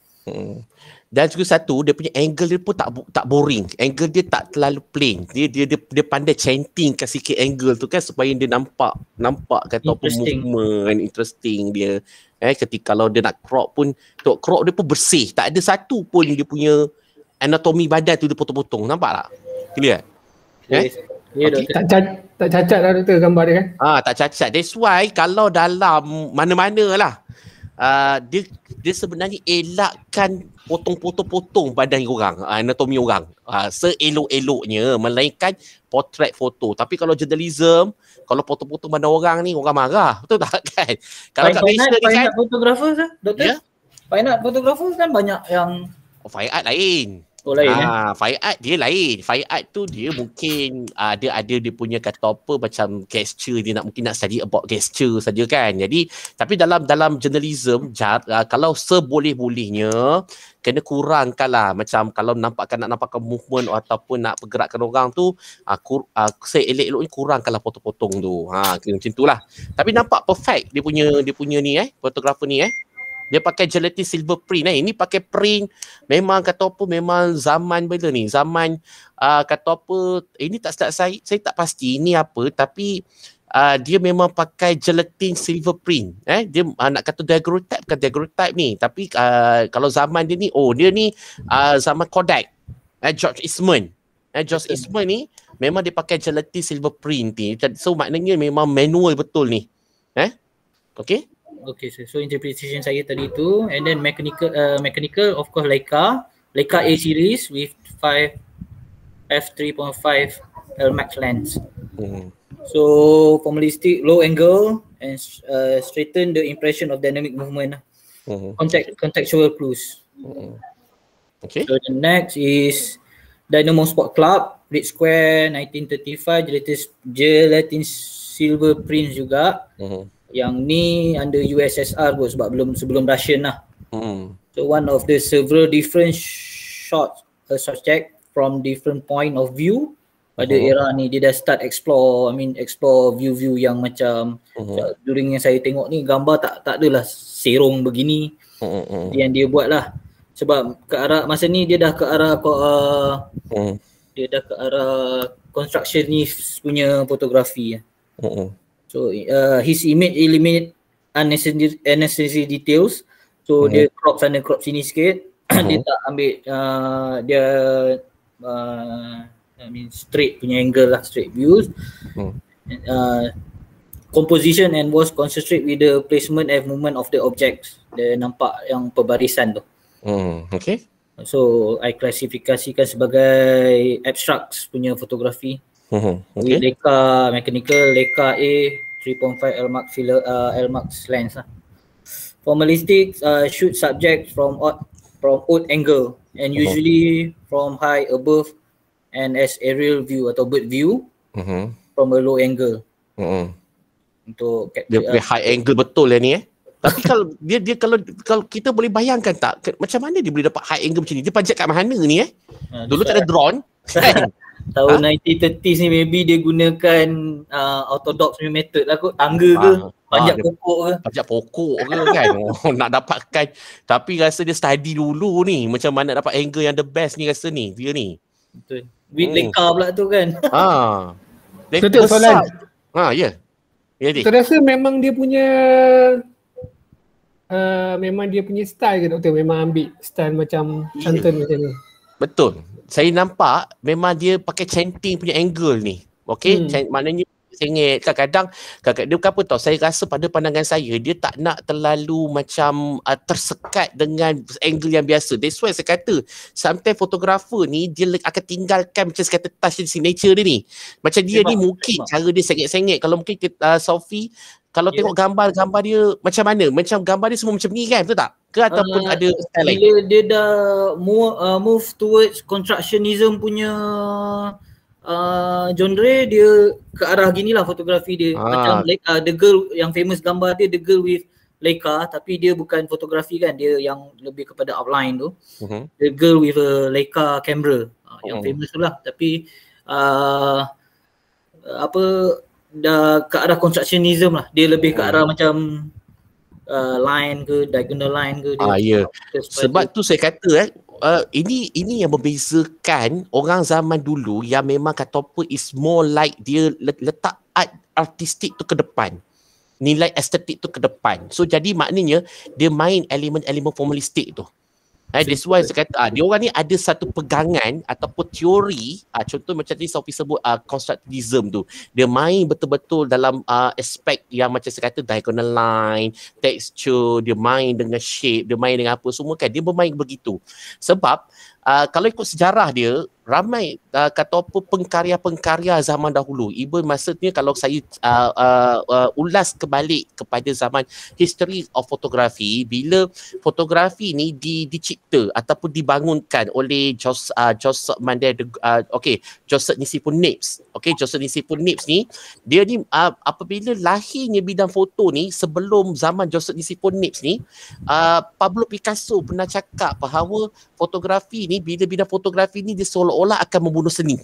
Dan juga satu, dia punya angle dia pun tak boring. Angle dia tak terlalu plain. Dia pandai chantingkan sikit angle tu kan supaya dia nampak kata apa movement interesting dia. Ketika kalau dia nak crop pun, crop dia pun bersih. Tak ada satu pun dia punya anatomi badan tu dia potong-potong. Nampak tak? Clear? Okay. Tak cacat lah doktor gambar dia kan? Tak cacat. That's why kalau dalam mana-mana lah dia sebenarnya elakkan potong-potong badan orang, anatomi orang seelok-eloknya, melainkan portrait foto. Tapi kalau journalism, kalau potong-potong badan orang ni orang marah, betul tak kan? Kalau kat Malaysia ni kan fotografer kan doktor? Fine art fotografer kan banyak yang fine art lain. Lain fine art dia lain. Fine art tu dia mungkin ada dia punya kata apa macam gesture, dia mungkin nak study about gesture saja kan. Jadi tapi dalam journalism kalau seboleh-bolehnya kena kurangkan lah, macam kalau nak nampakkan movement ataupun nak pergerakan orang tu seelok-eloknya kurangkanlah potong-potong tu. Macam tu lah. Tapi nampak perfect dia punya ni fotografer ni Dia pakai gelatin silver print. Ini pakai print memang kata apa, memang zaman bila ni, zaman kata apa, ini tak start saya tak pasti ini apa, tapi dia memang pakai gelatin silver print. Dia nak kata daguerreotype, bukan daguerreotype ni, tapi kalau zaman dia ni, dia ni zaman Kodak. George Eastman. George Eastman ni memang dia pakai gelatin silver print ni. So maknanya memang manual betul ni. Okay? Okay, so interpretation saya tadi tu, and then mechanical of course Leica A series with 5 f3.5 L-Max lens. So formalistic, low angle and straighten the impression of dynamic movement. Contextual clues. Okay. So the next is Dynamo Sport Club, Red Square 1935, gelatin silver print juga. Yang ni under USSR kot, sebab sebelum Russian lah. So one of the several different shots subject from different point of view. Pada era ni dia dah start explore view-view yang macam during yang saya tengok ni, gambar tak adalah serong begini. Yang dia buat lah. Sebab ke arah masa ni dia dah ke arah constructionist punya fotografi. So his image eliminate unnecessary details. So dia crop sana crop sini sikit. Dia tak ambil straight punya angle lah, straight views. Composition and was concentrate with the placement and movement of the objects. Dia nampak yang perbarisan tu. Okay. So I klasifikasikan sebagai abstract punya fotografi. Okay. Leica mechanical, Leica A 3.5 L-Max lens lah. Formalistic shoot subject from odd angle and usually from high above and as aerial view atau bird view from a low angle. Untuk dia high angle betul lah ni Tapi kalau dia kalau kita boleh bayangkan tak macam mana dia boleh dapat high angle macam ni? Dia panjat kat mana ni Dulu tak ada drone kan? Tahun 1930s ni maybe dia gunakan orthodox punya method lah kot, tangga ke, panjat pokok ke. Panjat pokok ke kan. Nak dapatkan, tapi rasa dia study dulu ni macam mana dapat angle yang the best ni rasa ni dia ni. Betul. With Leica pula tu kan. Betul soalan. Ya. Saya rasa memang dia punya style ke doktor, memang ambil style macam Santun macam ni. Betul. Saya nampak memang dia pakai centing punya angle ni. Okey, maknanya sengit. Kadang-kadang dia apa tau, saya rasa pada pandangan saya dia tak nak terlalu macam tersekat dengan angle yang biasa. That's why saya kata sometimes fotografer ni dia akan tinggalkan macam saya kata touch signature dia ni. Macam dia ni mungkin cara dia sengit-sengit. Kalau mungkin Sophie kalau tengok gambar dia macam mana? Macam gambar dia semua macam ni kan, betul tak? Ke ataupun ada style lain? Bila dia dah move towards constructionism punya genre, dia ke arah gini lah fotografi dia. Macam the girl yang famous gambar dia, the girl with Leica, tapi dia bukan fotografi kan, dia yang lebih kepada outline tu. The girl with a Leica camera, yang famous tu lah. Tapi dah ke arah constructionism lah. Dia lebih ke arah macam line ke, diagonal line ke. Ya. Sebab tu saya kata ini yang membezakan orang zaman dulu yang memang kata apa is more like dia letak art artistik tu ke depan. Nilai estetik tu ke depan. So jadi maknanya dia main elemen-elemen formalistik tu. That's why saya kata dia orang ni ada satu pegangan ataupun teori, contoh macam ni Sophie sebut constructivism tu. Dia main betul-betul dalam aspek yang macam saya kata diagonal line, texture, dia main dengan shape, dia main dengan apa semua kan. Dia bermain begitu. Sebab kalau ikut sejarah dia, ramai kata apa pengkarya-pengkarya zaman dahulu. Even maksudnya kalau saya ulas kebalik kepada zaman history of photography, bila fotografi ni dicipta ataupun dibangunkan oleh Joseph Nisifun Niepce. Joseph Nisifun Niepce ni, dia ni apabila lahirnya bidang foto ni, sebelum zaman Joseph Nisifun Niepce ni, Pablo Picasso pernah cakap bahawa fotografi ni, bila bidang fotografi ni dia seolah-olah akan membunuh seni.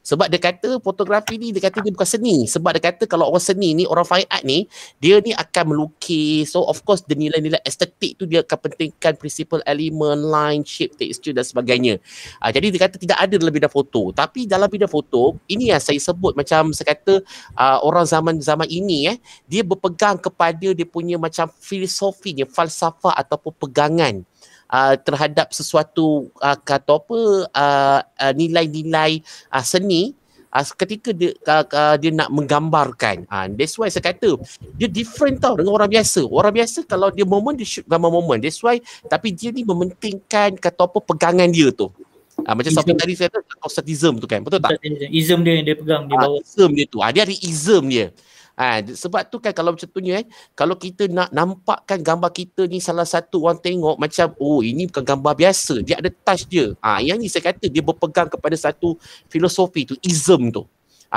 Sebab dia kata fotografi ni, dia kata dia bukan seni. Sebab dia kata kalau orang seni ni, orang fine art ni, dia ni akan melukis. So of course the nilai-nilai estetik tu dia akan pentingkan principal element, line, shape, texture dan sebagainya. Jadi dia kata tidak ada dalam bidang foto. Tapi dalam bidang foto, ini yang saya sebut macam saya kata orang zaman ini dia berpegang kepada dia punya macam filosofinya, falsafah ataupun pegangan terhadap sesuatu kata apa nilai-nilai seni ketika dia nak menggambarkan. That's why saya kata dia different tau dengan orang biasa. Orang biasa kalau dia moment, dia shoot gambar moment. That's why, tapi dia ni mementingkan kata apa pegangan dia tu. Macam Sophie tadi saya kata conservatism tu kan, betul tak? Ism dia yang dia pegang, dia bawa. Ism dia tu, dia ada ism dia. Sebab tu kan kalau macam tu ni kalau kita nak nampakkan gambar kita ni salah satu orang tengok macam ini bukan gambar biasa, dia ada touch dia. Yang ni saya kata dia berpegang kepada satu filosofi tu, ism tu.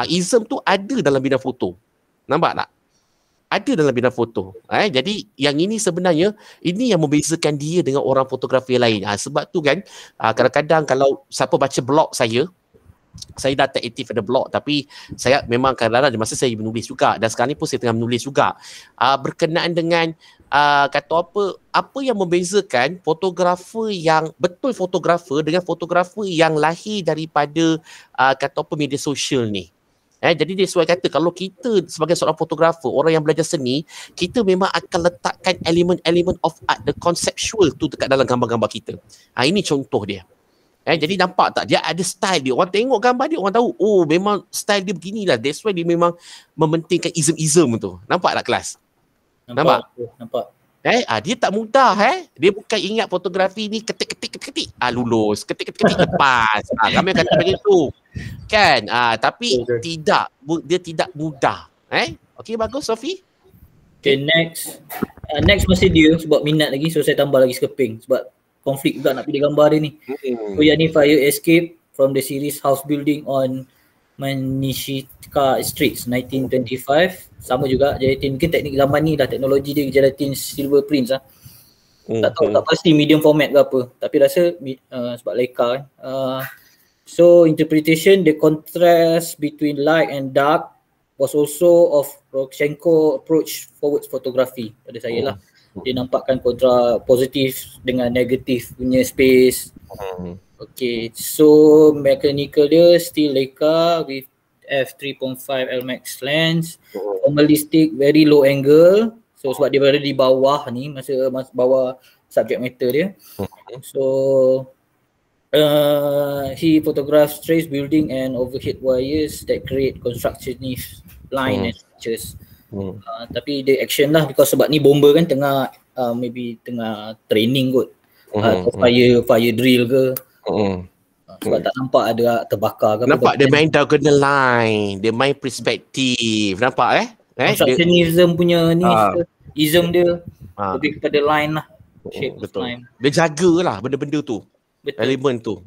Ism tu ada dalam bidang foto. Nampak tak? Ada dalam bidang foto. Jadi yang ini sebenarnya ini yang membezakan dia dengan orang fotografi lain. Sebab tu kan kadang-kadang kalau siapa baca blog saya dah tak aktif pada blog, tapi saya memang kadang-kadang ada masa saya menulis juga, dan sekarang ni pun saya tengah menulis juga berkenaan dengan kata apa yang membezakan fotografer yang betul fotografer dengan fotografer yang lahir daripada kata apa media sosial ni. Jadi dia sesuai kata kalau kita sebagai seorang fotografer, orang yang belajar seni, kita memang akan letakkan elemen-elemen of art, the conceptual tu dekat dalam gambar-gambar kita. Ini contoh dia. Jadi nampak tak? Dia ada style dia. Orang tengok gambar dia, orang tahu, memang style dia beginilah. That's why dia memang mementingkan ism-ism tu. Nampak tak kelas? Nampak? Dia tak mudah. Dia bukan ingat fotografi ni ketik-ketik, lulus. Ketik-ketik, lepas. Kami kata begitu. Kan? Tapi tidak. Dia tidak mudah. Okay, bagus Sophie? Okay, next. Next masih dia sebab minat lagi. So saya tambah lagi skeping. Sebab konflik juga nak pilih gambar dia ni. So yang ni Fire Escape from the series House Building on Manishika Streets 1925. Sama juga gelatin. Mungkin teknik zaman ni dah, teknologi dia gelatin silver prints lah. Tak tahu, tak pasti medium format ke apa. Tapi rasa sebab Leica kan. So interpretation, the contrast between light and dark was also of Rodchenko approach forward photography pada saya lah. Dia nampakkan kontra positif dengan negatif punya space. Okay, so mechanical dia still Leica with f3.5 L-Max lens, formalistic, very low angle. So sebab dia berada di bawah ni, masa bawah subject matter dia. So he photographs trace building and overhead wires that create constructionist line and structures. Tapi dia action lah because sebab ni bomber kan tengah maybe tengah training kot, fire drill ke, sebab tak nampak ada terbakar ke. Nampak dia main diagonal line, dia main perspektif, nampak constructionism punya ni ism dia lebih kepada line lah, shape betul. line. Dia jagalah benda-benda tu, betul. elemen tu.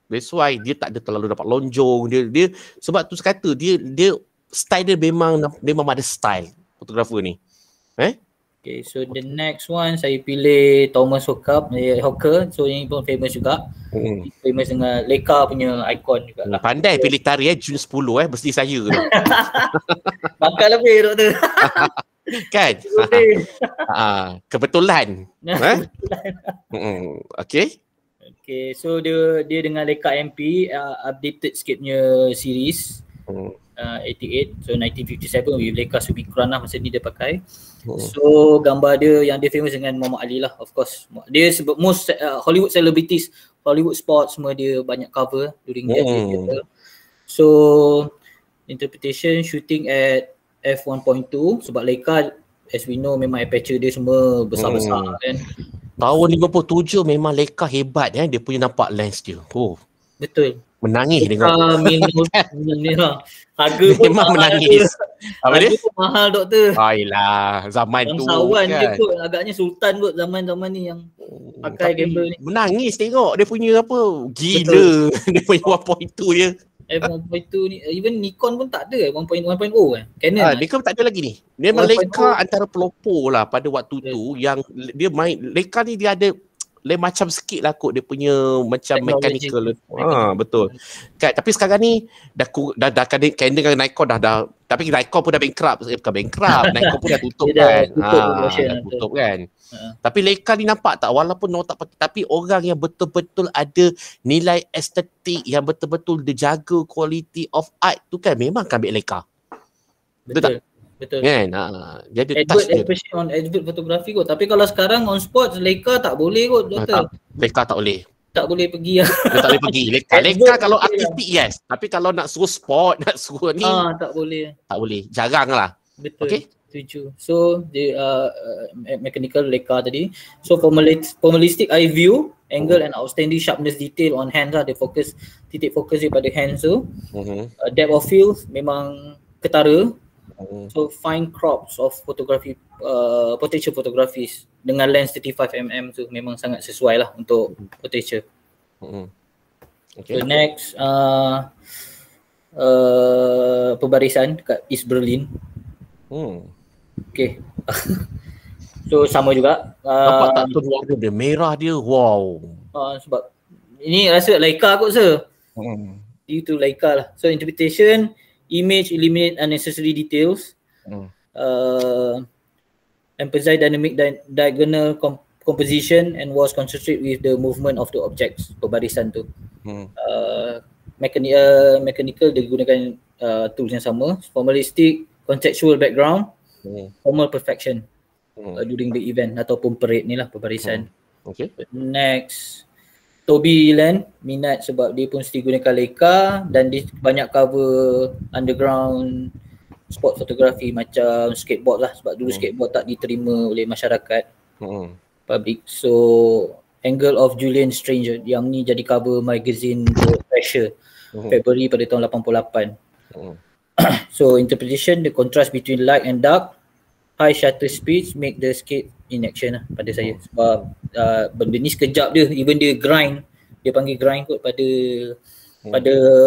That's why dia tak ada terlalu dapat lonjong. Dia sebab tu saya kata dia style dia memang ada style fotografer ni. Okay, so the next one saya pilih Thomas Hawker. So yang pun famous juga. Famous dengan Leica punya ikon juga lah. Pandai pilih tarikh Jun 10 mesti saya tu. Bakal lebih doktor. Kan? Kebetulan. Okay. Okay, so dia dengan Leica MP updated sikit punya series. 88, so 1957 with Leica Subicuran lah masa ni dia pakai. So gambar dia yang dia famous dengan Muhammad Ali lah, of course. Dia sebab most Hollywood celebrities, Hollywood sports semua dia banyak cover during that theater. So interpretation shooting at f1.2 sebab Leica as we know memang aperture dia semua besar-besar kan. Tahun 57 memang Leica hebat dia punya nampak lens dia. Betul. Menangis tengok. Harga pun memang menangis. Apa dia? Harga pun mahal doktor. Ailah, zaman tu bangsawan kan. dia kot, agaknya sultan kot zaman-zaman ni yang pakai gambar ni. Menangis tengok dia punya apa, gila. Dia punya 1.2 dia. F1.2 ni, even Nikon pun tak ada 1.0 kan? Canon Nikon tak ada lagi ni. Memang Leica antara pelopor lah pada waktu tu yang dia main. Leica ni dia ada lain macam sikit lah kot dia punya macam Technology. mechanical. Betul. Tapi sekarang ni dah Canon dengan Nikon dah tapi Nikon pun dah bankrupt. Bukan bankrupt, Nikon pun dah tutup kan. Dah tutup kan. Tapi Leica ni nampak tak, walaupun orang tak pakai, tapi orang yang betul-betul ada nilai estetik, yang betul-betul dia jaga quality of art tu kan, memang kan ambil Leica. Betul. Kan? Jadi Advert, especially on advert fotografi kot. Tapi kalau sekarang on spot, Leica tak boleh kot, doktor. Leica tak boleh. Tak boleh pergi lah. Dia tak boleh pergi. Leica kalau artistik yes. Tapi kalau nak suruh sport, nak suruh ni. Tak boleh. Tak boleh. Jarang lah. Betul. Okay. Setuju. So, mechanical Leica tadi. So, formalistic eye view, angle and outstanding sharpness detail on hands lah. Dia titik fokus dia pada hands tu. Depth of field memang ketara. So, fine crops of photography, portraiture photographies dengan lens 35mm tu memang sangat sesuai lah untuk portraiture. Okay. So, next, pembarisan kat East Berlin. Okay. So sama juga. Nampak tak tu warna dia, merah dia, wow. Sebab ini rasa Leica kot sir. Due to Leica lah. So interpretation, image eliminate unnecessary details. Emphasize dynamic diagonal composition and was concentrate with the movement of the objects. Pembarisan tu. Mechanical dia gunakan tools yang sama. Formalistic, contextual background, formal perfection during the event ataupun parade ni lah, pembarisan. Okay. Next, Toby Land minat sebab dia pun mesti gunakan Leica dan dia banyak cover underground sport fotografi macam skateboard lah, sebab dulu skateboard tak diterima oleh masyarakat public. So Angle of Julian Stranger yang ni jadi cover magazine The Pressure February pada tahun 88. So interpretation, the contrast between light and dark, high shutter speeds make the skate in action lah pada saya. Sebab benda ni sekejap dia, even dia grind, dia panggil grind kot pada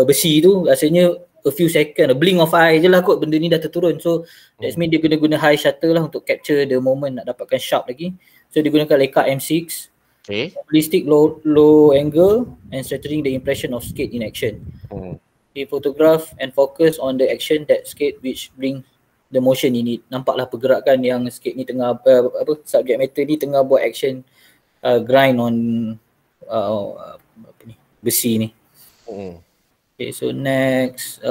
besi tu, rasanya a few second, a blink of eye je lah kot benda ni dah terturun. So that's mean dia guna high shutter lah untuk capture the moment, nak dapatkan sharp lagi. So dia gunakan Leica M6. Realistic low angle and strengthening the impression of skate in action. He photograph and focus on the action that skate which bring the motion in it. Nampaklah pergerakan yang skate ni tengah subject matter ni tengah buat action grind on besi ni. Okay, so next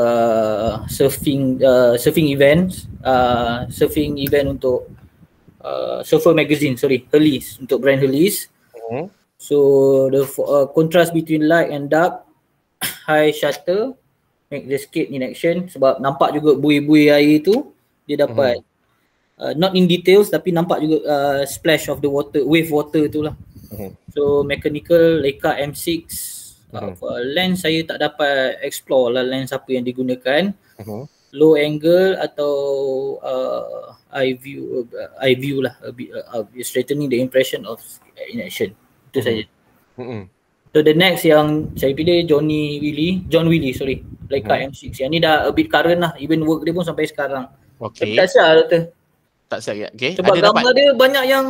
surfing events, surfing event untuk Surfer Magazine, Hurleys, untuk brand Hurleys. So the contrast between light and dark, high shutter make the skate in action, sebab nampak juga buih-buih air tu dia dapat not in details tapi nampak juga splash of the water, wave water tu lah. So mechanical Leica M6 lens saya tak dapat explore lah lens apa yang digunakan. Low angle atau eye view lah, straightening the impression of in action. Itu saja. So the next yang saya pilih John Willie, Leica M6. Yang ni dah a bit current lah, even work dia pun sampai sekarang. Okay. Tak siap doktor. Tak siap. Okay. Sebab gambar dia banyak yang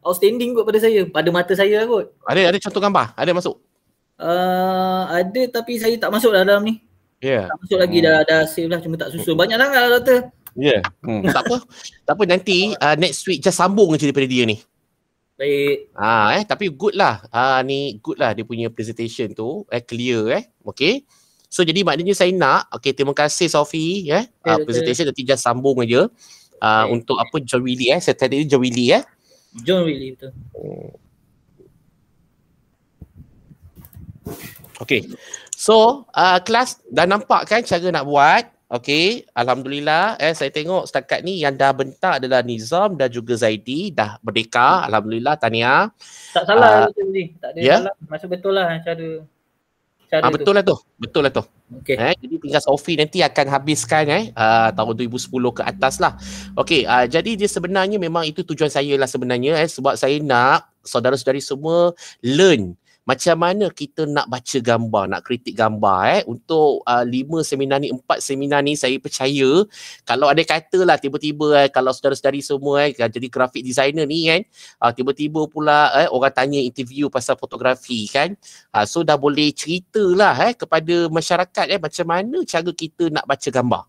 outstanding kot pada saya, pada mata saya kot. Ada contoh gambar? Ada masuk? Ada tapi saya tak masuk dalam ni. Tak masuk lagi, dah save lah, cuma tak susun. Banyak sangat lah doktor. Tak apa nanti next week just sambung je daripada dia ni. Baik. Tapi good lah. Ni good lah dia punya presentation tu, clear Okay. So jadi maknanya saya nak, terima kasih Sophie presentation nanti just sambung aja untuk apa John Willie saya tadi John Willie John Willie betul. Okay. So kelas dah nampak kan cara nak buat. Okay, Alhamdulillah saya tengok setakat ni yang dah bentak adalah Nizam dan juga Zaidi dah merdeka. Alhamdulillah, tahniah. Tak salah tadi. Tak ada salah. Masa betul lah cara betul lah tu. Okay. Jadi tinggal Sophie nanti akan habiskan tahun 2010 ke atas lah. Okay, jadi dia sebenarnya memang itu tujuan saya lah sebenarnya sebab saya nak saudara-saudari semua learn macam mana kita nak baca gambar, nak kritik gambar untuk 5 seminar ni, 4 seminar ni saya percaya kalau ada katalah tiba-tiba kalau saudara-saudari semua jadi graphic designer ni kan, tiba-tiba pula orang tanya interview pasal fotografi kan, so dah boleh ceritalah kepada masyarakat macam mana cara kita nak baca gambar.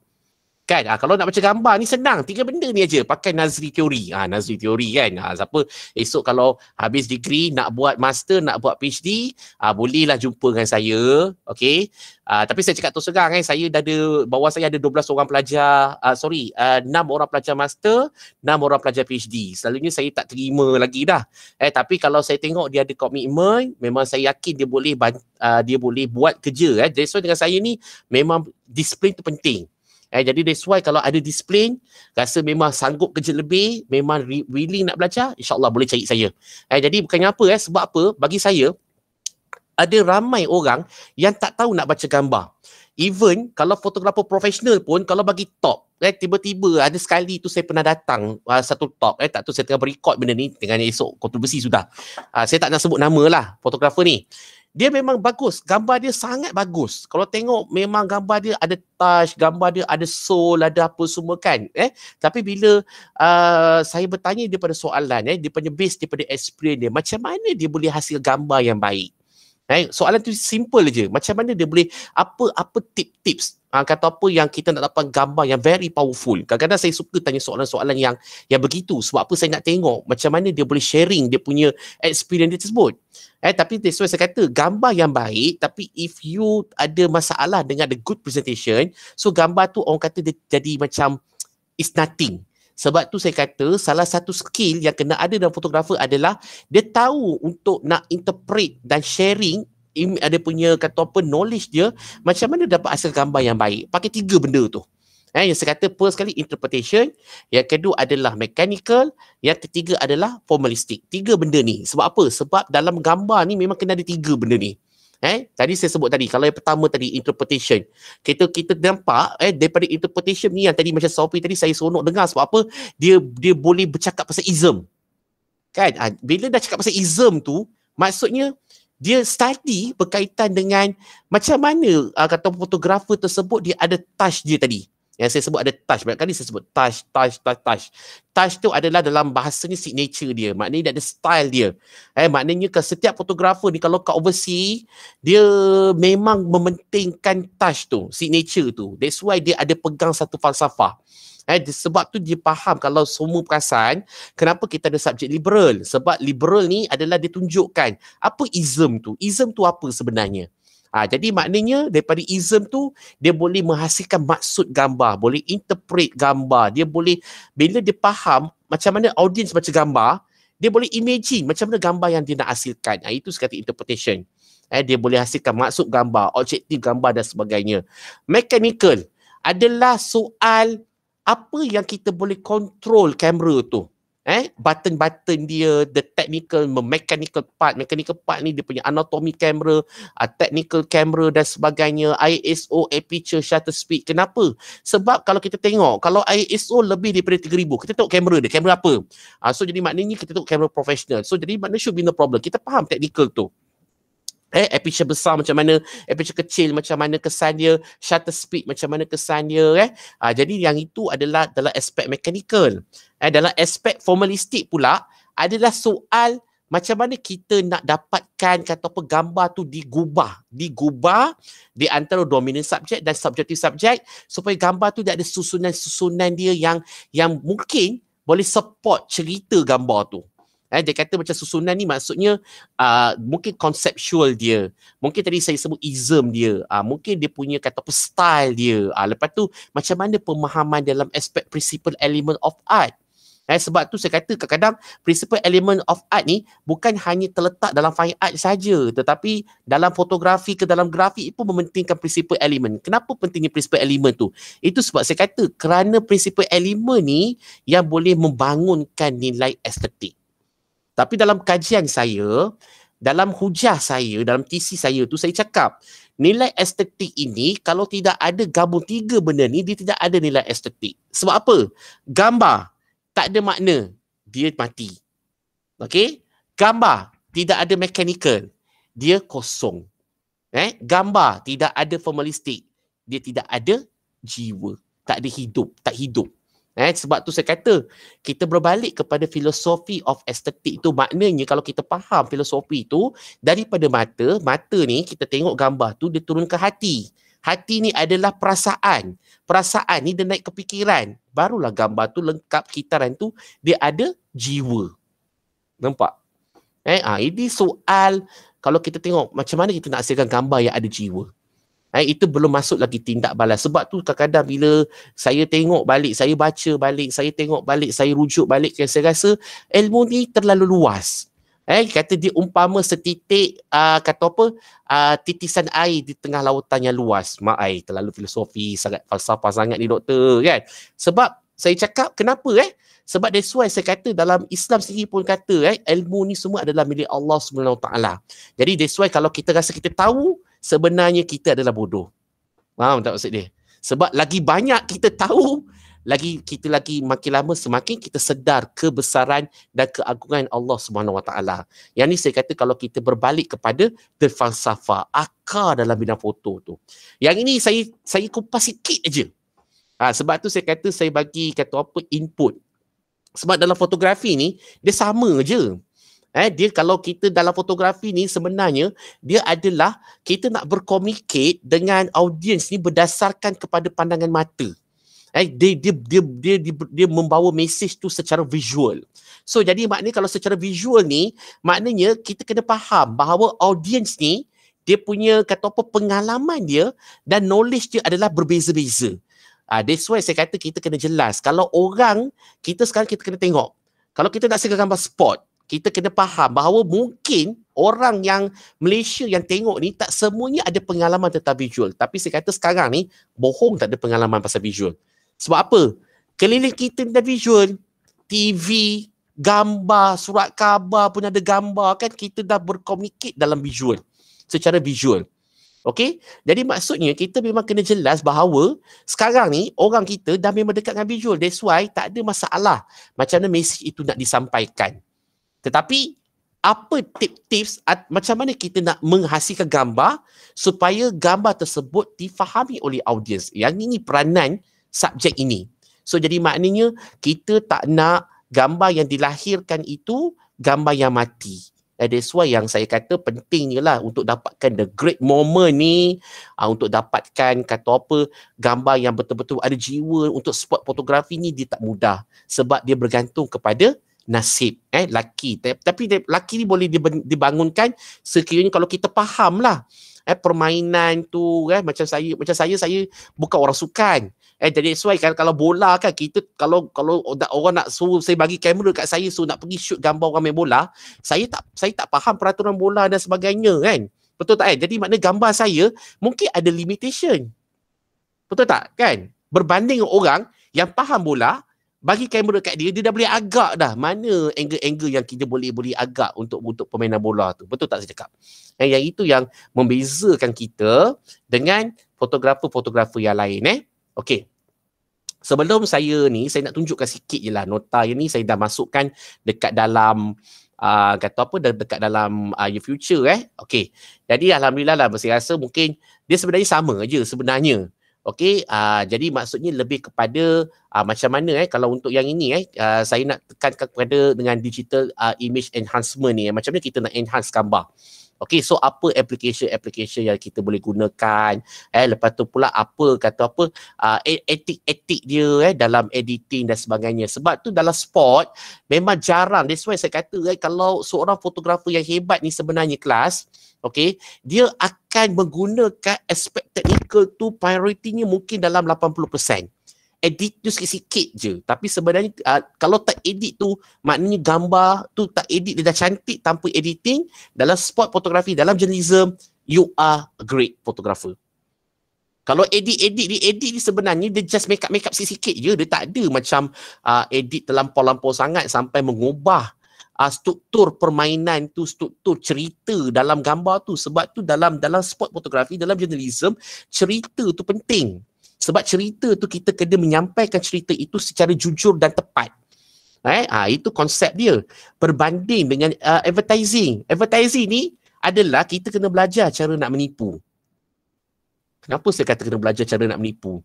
Kan, kalau nak baca gambar ni senang, 3 benda ni aja, pakai Nazri teori. Nazri teori kan, siapa esok kalau habis degree nak buat master, nak buat PhD, bolehlah jumpa dengan saya, okey. Tapi saya cakap terus terang saya dah ada, bawah saya ada 12 orang pelajar, 6 orang pelajar master, 6 orang pelajar PhD. Selalunya saya tak terima lagi dah. Tapi kalau saya tengok dia ada komitmen, memang saya yakin dia boleh buat kerja. That's why dengan saya ni memang disiplin tu penting. Jadi that's why kalau ada disiplin, rasa memang sanggup kerja lebih, memang willing nak belajar, insyaAllah boleh cari saya. Jadi bukannya apa, sebab apa, bagi saya, ada ramai orang yang tak tahu nak baca gambar. Even kalau fotografer profesional pun, kalau bagi top, tiba-tiba ada sekali tu saya pernah datang satu top, tak tahu saya tengah berekod benda ni, dengan esok kontroversi sudah. Saya tak nak sebut nama lah fotografer ni. Dia memang bagus, gambar dia sangat bagus. Kalau tengok memang gambar dia ada touch, gambar dia ada soul, ada apa semua kan. Tapi bila saya bertanya dia pada soalan, dia punya base daripada experience dia, macam mana dia boleh hasil gambar yang baik? Soalan tu simple je. Macam mana dia boleh, apa tips kata apa yang kita nak dapat gambar yang very powerful. Kadang-kadang saya suka tanya soalan-soalan yang begitu. Sebab apa, saya nak tengok macam mana dia boleh sharing dia punya experience dia tersebut. Tapi that's why saya kata gambar yang baik, tapi if you ada masalah dengan the good presentation, so gambar tu orang kata dia jadi macam it's nothing. Sebab tu saya kata salah satu skill yang kena ada dalam fotografer adalah dia tahu untuk nak interpret dan sharing ada punya kata apa knowledge dia, macam mana dapat hasil gambar yang baik. Pakai 3 benda tu. Yang saya kata first sekali interpretation, yang kedua adalah mechanical, yang ketiga adalah formalistic. 3 benda ni. Sebab apa? Sebab dalam gambar ni memang kena ada 3 benda ni. Tadi saya sebut tadi, kalau yang pertama tadi interpretation. Kita nampak daripada interpretation ni yang tadi macam Sophie tadi saya seronok dengar, sebab apa? Dia boleh bercakap pasal ism. Kan? Bila dah cakap pasal ism tu, maksudnya dia study berkaitan dengan macam mana kata fotografer tersebut dia ada touch dia tadi. Yang saya sebut ada touch, banyak kali saya sebut touch. Touch tu adalah dalam bahasanya signature dia. Maknanya dia ada style dia. Maknanya ke setiap fotografer ni kalau kat overseas, dia memang mementingkan touch tu, signature tu. That's why dia ada pegang satu falsafah. Sebab tu dia faham, kalau semua perasan, kenapa kita ada subjek liberal. Sebab liberal ni adalah dia tunjukkan apa ism tu. Ism tu apa sebenarnya. Jadi maknanya daripada ism tu dia boleh menghasilkan maksud gambar, boleh interpret gambar, dia boleh bila dia faham macam mana audience baca gambar, dia boleh imagine macam mana gambar yang dia nak hasilkan. Itu sekata interpretation. Dia boleh hasilkan maksud gambar, objektif gambar dan sebagainya. Mechanical adalah soal apa yang kita boleh control kamera tu. Button-button dia, the technical, mechanical part ni dia punya anatomi kamera, technical kamera dan sebagainya, ISO, aperture, shutter speed. Kenapa? Sebab kalau kita tengok, kalau ISO lebih daripada 3000, kita tengok kamera dia, kamera apa? So jadi maknanya kita tengok kamera professional. So jadi maknanya should be no problem. Kita faham technical tu. Aperture besar macam mana, aperture kecil macam mana kesan dia, shutter speed macam mana kesan dia. Jadi yang itu adalah dalam aspek mechanical. Dalam aspek formalistik pula adalah soal macam mana kita nak dapatkan kata apa gambar tu digubah di antara dominant subjek dan subjektif subjek, supaya gambar tu dia ada susunan dia yang mungkin boleh support cerita gambar tu. Dia kata macam susunan ni maksudnya mungkin konseptual dia. Mungkin tadi saya sebut ism dia. Mungkin dia punya kata apa style dia. Lepas tu macam mana pemahaman dalam aspek principal element of art. Sebab tu saya kata kadang-kadang principal element of art ni bukan hanya terletak dalam fine art saja, tetapi dalam fotografi ke dalam grafik pun mementingkan principal element. Kenapa pentingnya principal element tu? Itu sebab saya kata kerana principal element ni yang boleh membangunkan nilai estetik. Tapi dalam kajian saya, dalam hujah saya, dalam TC saya tu saya cakap, nilai estetik ini kalau tidak ada gabung 3 benda ni, dia tidak ada nilai estetik. Sebab apa? Gambar tak ada makna, dia mati. Okey? Gambar tidak ada mechanical, dia kosong. Gambar tidak ada formalistik, dia tidak ada jiwa, tak ada hidup, tak hidup. Sebab tu saya kata kita berbalik kepada filosofi of aesthetic tu, maknanya kalau kita faham filosofi tu daripada mata ni kita tengok gambar tu dia turun ke hati. Hati ni adalah perasaan. Perasaan ni dia naik ke fikiran. Barulah gambar tu lengkap, kitaran tu dia ada jiwa. Nampak? Ini soal kalau kita tengok macam mana kita nak hasilkan gambar yang ada jiwa. Itu belum masuk lagi tindak balas. Sebab tu kadang-kadang bila saya tengok balik, saya baca balik, saya tengok balik, saya rujuk balik, saya rasa ilmu ni terlalu luas. Kata dia umpama setitik titisan air di tengah lautan yang luas. Terlalu filosofi, sangat falsafah sangat ni doktor kan. Sebab saya cakap kenapa sebab that's why saya kata dalam Islam sendiri pun kata ilmu ni semua adalah milik Allah SWT. Jadi that's why kalau kita rasa kita tahu, sebenarnya kita adalah bodoh. Faham tak maksud dia? Sebab lagi banyak kita tahu, kita makin lama semakin kita sedar kebesaran dan keagungan Allah SWT. Yang ni saya kata kalau kita berbalik kepada falsafah, akar dalam bidang foto tu. Yang ini saya kupas sikit aja. Sebab tu saya kata saya bagi input. Sebab dalam fotografi ni dia sama je. Dia kalau kita dalam fotografi ni sebenarnya dia adalah kita nak berkomunikasi dengan audiens ni berdasarkan kepada pandangan mata. Dia membawa mesej tu secara visual. So jadi maknanya kalau secara visual ni maknanya kita kena faham bahawa audiens ni dia punya pengalaman dia dan knowledge dia adalah berbeza-beza. That's why saya kata kita kena jelas. Kalau orang, kita sekarang kita kena tengok. Kalau kita nak hasilkan gambar sport, kita kena faham bahawa mungkin orang yang Malaysia yang tengok ni tak semuanya ada pengalaman tentang visual. Tapi saya kata sekarang ni, bohong tak ada pengalaman pasal visual. Sebab apa? Keliling kita tentang visual, TV, gambar, surat khabar pun ada gambar kan. Kita dah berkomunikasi dalam visual. Secara visual. Okey, jadi maksudnya kita memang kena jelas bahawa sekarang ni orang kita dah memang dekat dengan visual. That's why tak ada masalah macam mana mesej itu nak disampaikan. Tetapi apa tips macam mana kita nak menghasilkan gambar supaya gambar tersebut difahami oleh audiens. Yang ini peranan subjek ini. So jadi maknanya kita tak nak gambar yang dilahirkan itu gambar yang mati. That's why yang saya kata pentingnya lah untuk dapatkan the great moment ni, untuk dapatkan gambar yang betul-betul ada jiwa. Untuk spot fotografi ni dia tak mudah sebab dia bergantung kepada nasib laki. Tapi laki ni boleh dibangunkan sekiranya kalau kita faham lah permainan tu macam saya bukan orang sukan. Jadi that's why kalau bola kan kita kalau orang nak suruh saya bagi kamera kat saya suruh nak pergi shoot gambar orang main bola, saya tak faham peraturan bola dan sebagainya kan. Betul tak Jadi maknanya gambar saya mungkin ada limitation. Betul tak kan? Berbanding orang yang faham bola, bagi kamera kat dia dah boleh agak dah mana angle-angle yang kita boleh agak untuk permainan bola tu. Betul tak saya cakap? Yang itu yang membezakan kita dengan fotografer-fotografer yang lain Okey. Sebelum saya nak tunjukkan sikit je lah nota yang ni saya dah masukkan dekat dalam dekat dalam your future Okey. Jadi alhamdulillah lah saya rasa mungkin dia sebenarnya sama aje sebenarnya. Okey, jadi maksudnya lebih kepada macam mana kalau untuk yang ini saya nak tekankan kepada dengan digital image enhancement ni macam mana kita nak enhance gambar. Okey, so apa application yang kita boleh gunakan, lepas tu pula apa etik dia dalam editing dan sebagainya. Sebab tu dalam sport memang jarang. That's why saya kata kalau seorang fotografer yang hebat ni sebenarnya kelas, okey, dia akan menggunakan aspek teknikal tu prioritinya mungkin dalam 80%. Edit tu sikit-sikit je. Tapi sebenarnya kalau tak edit tu, maknanya gambar tu tak edit, dia dah cantik tanpa editing. Dalam sport fotografi, dalam journalism, you are a great photographer. Kalau edit ni sebenarnya dia just make up sikit-sikit je. Dia tak ada macam edit terlampau-lampau sangat sampai mengubah struktur permainan tu, struktur cerita dalam gambar tu. Sebab tu dalam sport fotografi, dalam journalism, cerita tu penting. Sebab cerita tu kita kena menyampaikan cerita itu secara jujur dan tepat. Itu konsep dia. Berbanding dengan advertising. Advertising ni adalah kita kena belajar cara nak menipu. Kenapa saya kata kena belajar cara nak menipu?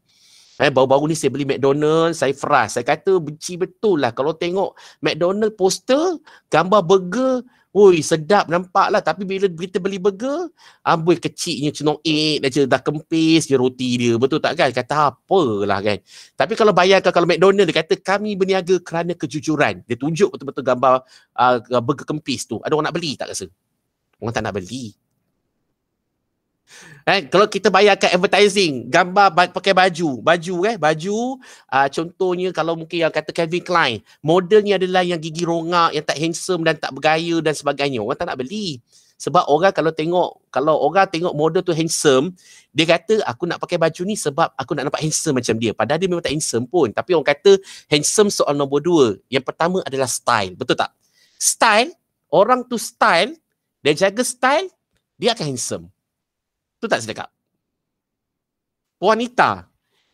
Baru-baru ni saya beli McDonald's, saya frust. Saya kata benci betul lah kalau tengok McDonald's poster, gambar burger, woi sedap nampak lah. Tapi bila kita beli burger, amboi kecilnya cenong 8 aja, dah kempis je roti dia. Betul tak kan? Kata apalah kan. Tapi kalau bayangkan kalau McDonald's dia kata kami berniaga kerana kejujuran. Dia tunjuk betul-betul gambar burger kempis tu. Ada orang nak beli tak rasa? Orang tak nak beli. Kalau kita bayarkan advertising, gambar pakai baju, contohnya kalau mungkin yang kata Calvin Klein, modelnya adalah yang gigi rongak, yang tak handsome dan tak bergaya dan sebagainya, orang tak nak beli. Sebab orang kalau orang tengok model tu handsome, dia kata aku nak pakai baju ni sebab aku nak nampak handsome macam dia. Padahal dia memang tak handsome pun. Tapi orang kata handsome soal nombor 2. Yang pertama adalah style, betul tak? Style, orang tu style, dia jaga style, dia akan handsome. Tu tak saya cakap. Wanita,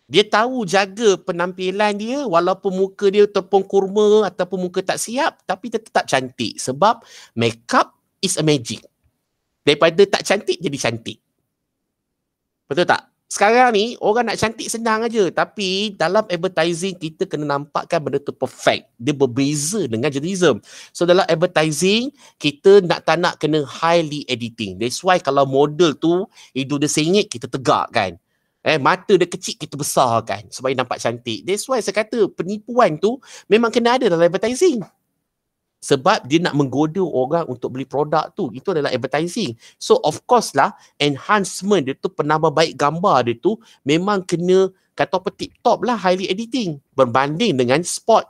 dia tahu jaga penampilan dia walaupun muka dia tepung kurma ataupun muka tak siap, tapi dia tetap cantik. Sebab makeup is a magic. Daripada tak cantik jadi cantik. Betul tak? Sekarang ni orang nak cantik senang aja, tapi dalam advertising kita kena nampakkan benda tu perfect. Dia berbeza dengan journalism. So dalam advertising kita tak nak kena highly editing. That's why kalau model tu hidung dia sengit kita tegak kan. Mata dia kecil kita besarkan supaya nampak cantik. That's why saya kata penipuan tu memang kena ada dalam advertising. Sebab dia nak menggoda orang untuk beli produk tu. Itu adalah advertising. So of course lah, enhancement dia tu, penambah baik gambar dia tu memang kena kata apa tip-top lah highly editing. Berbanding dengan sport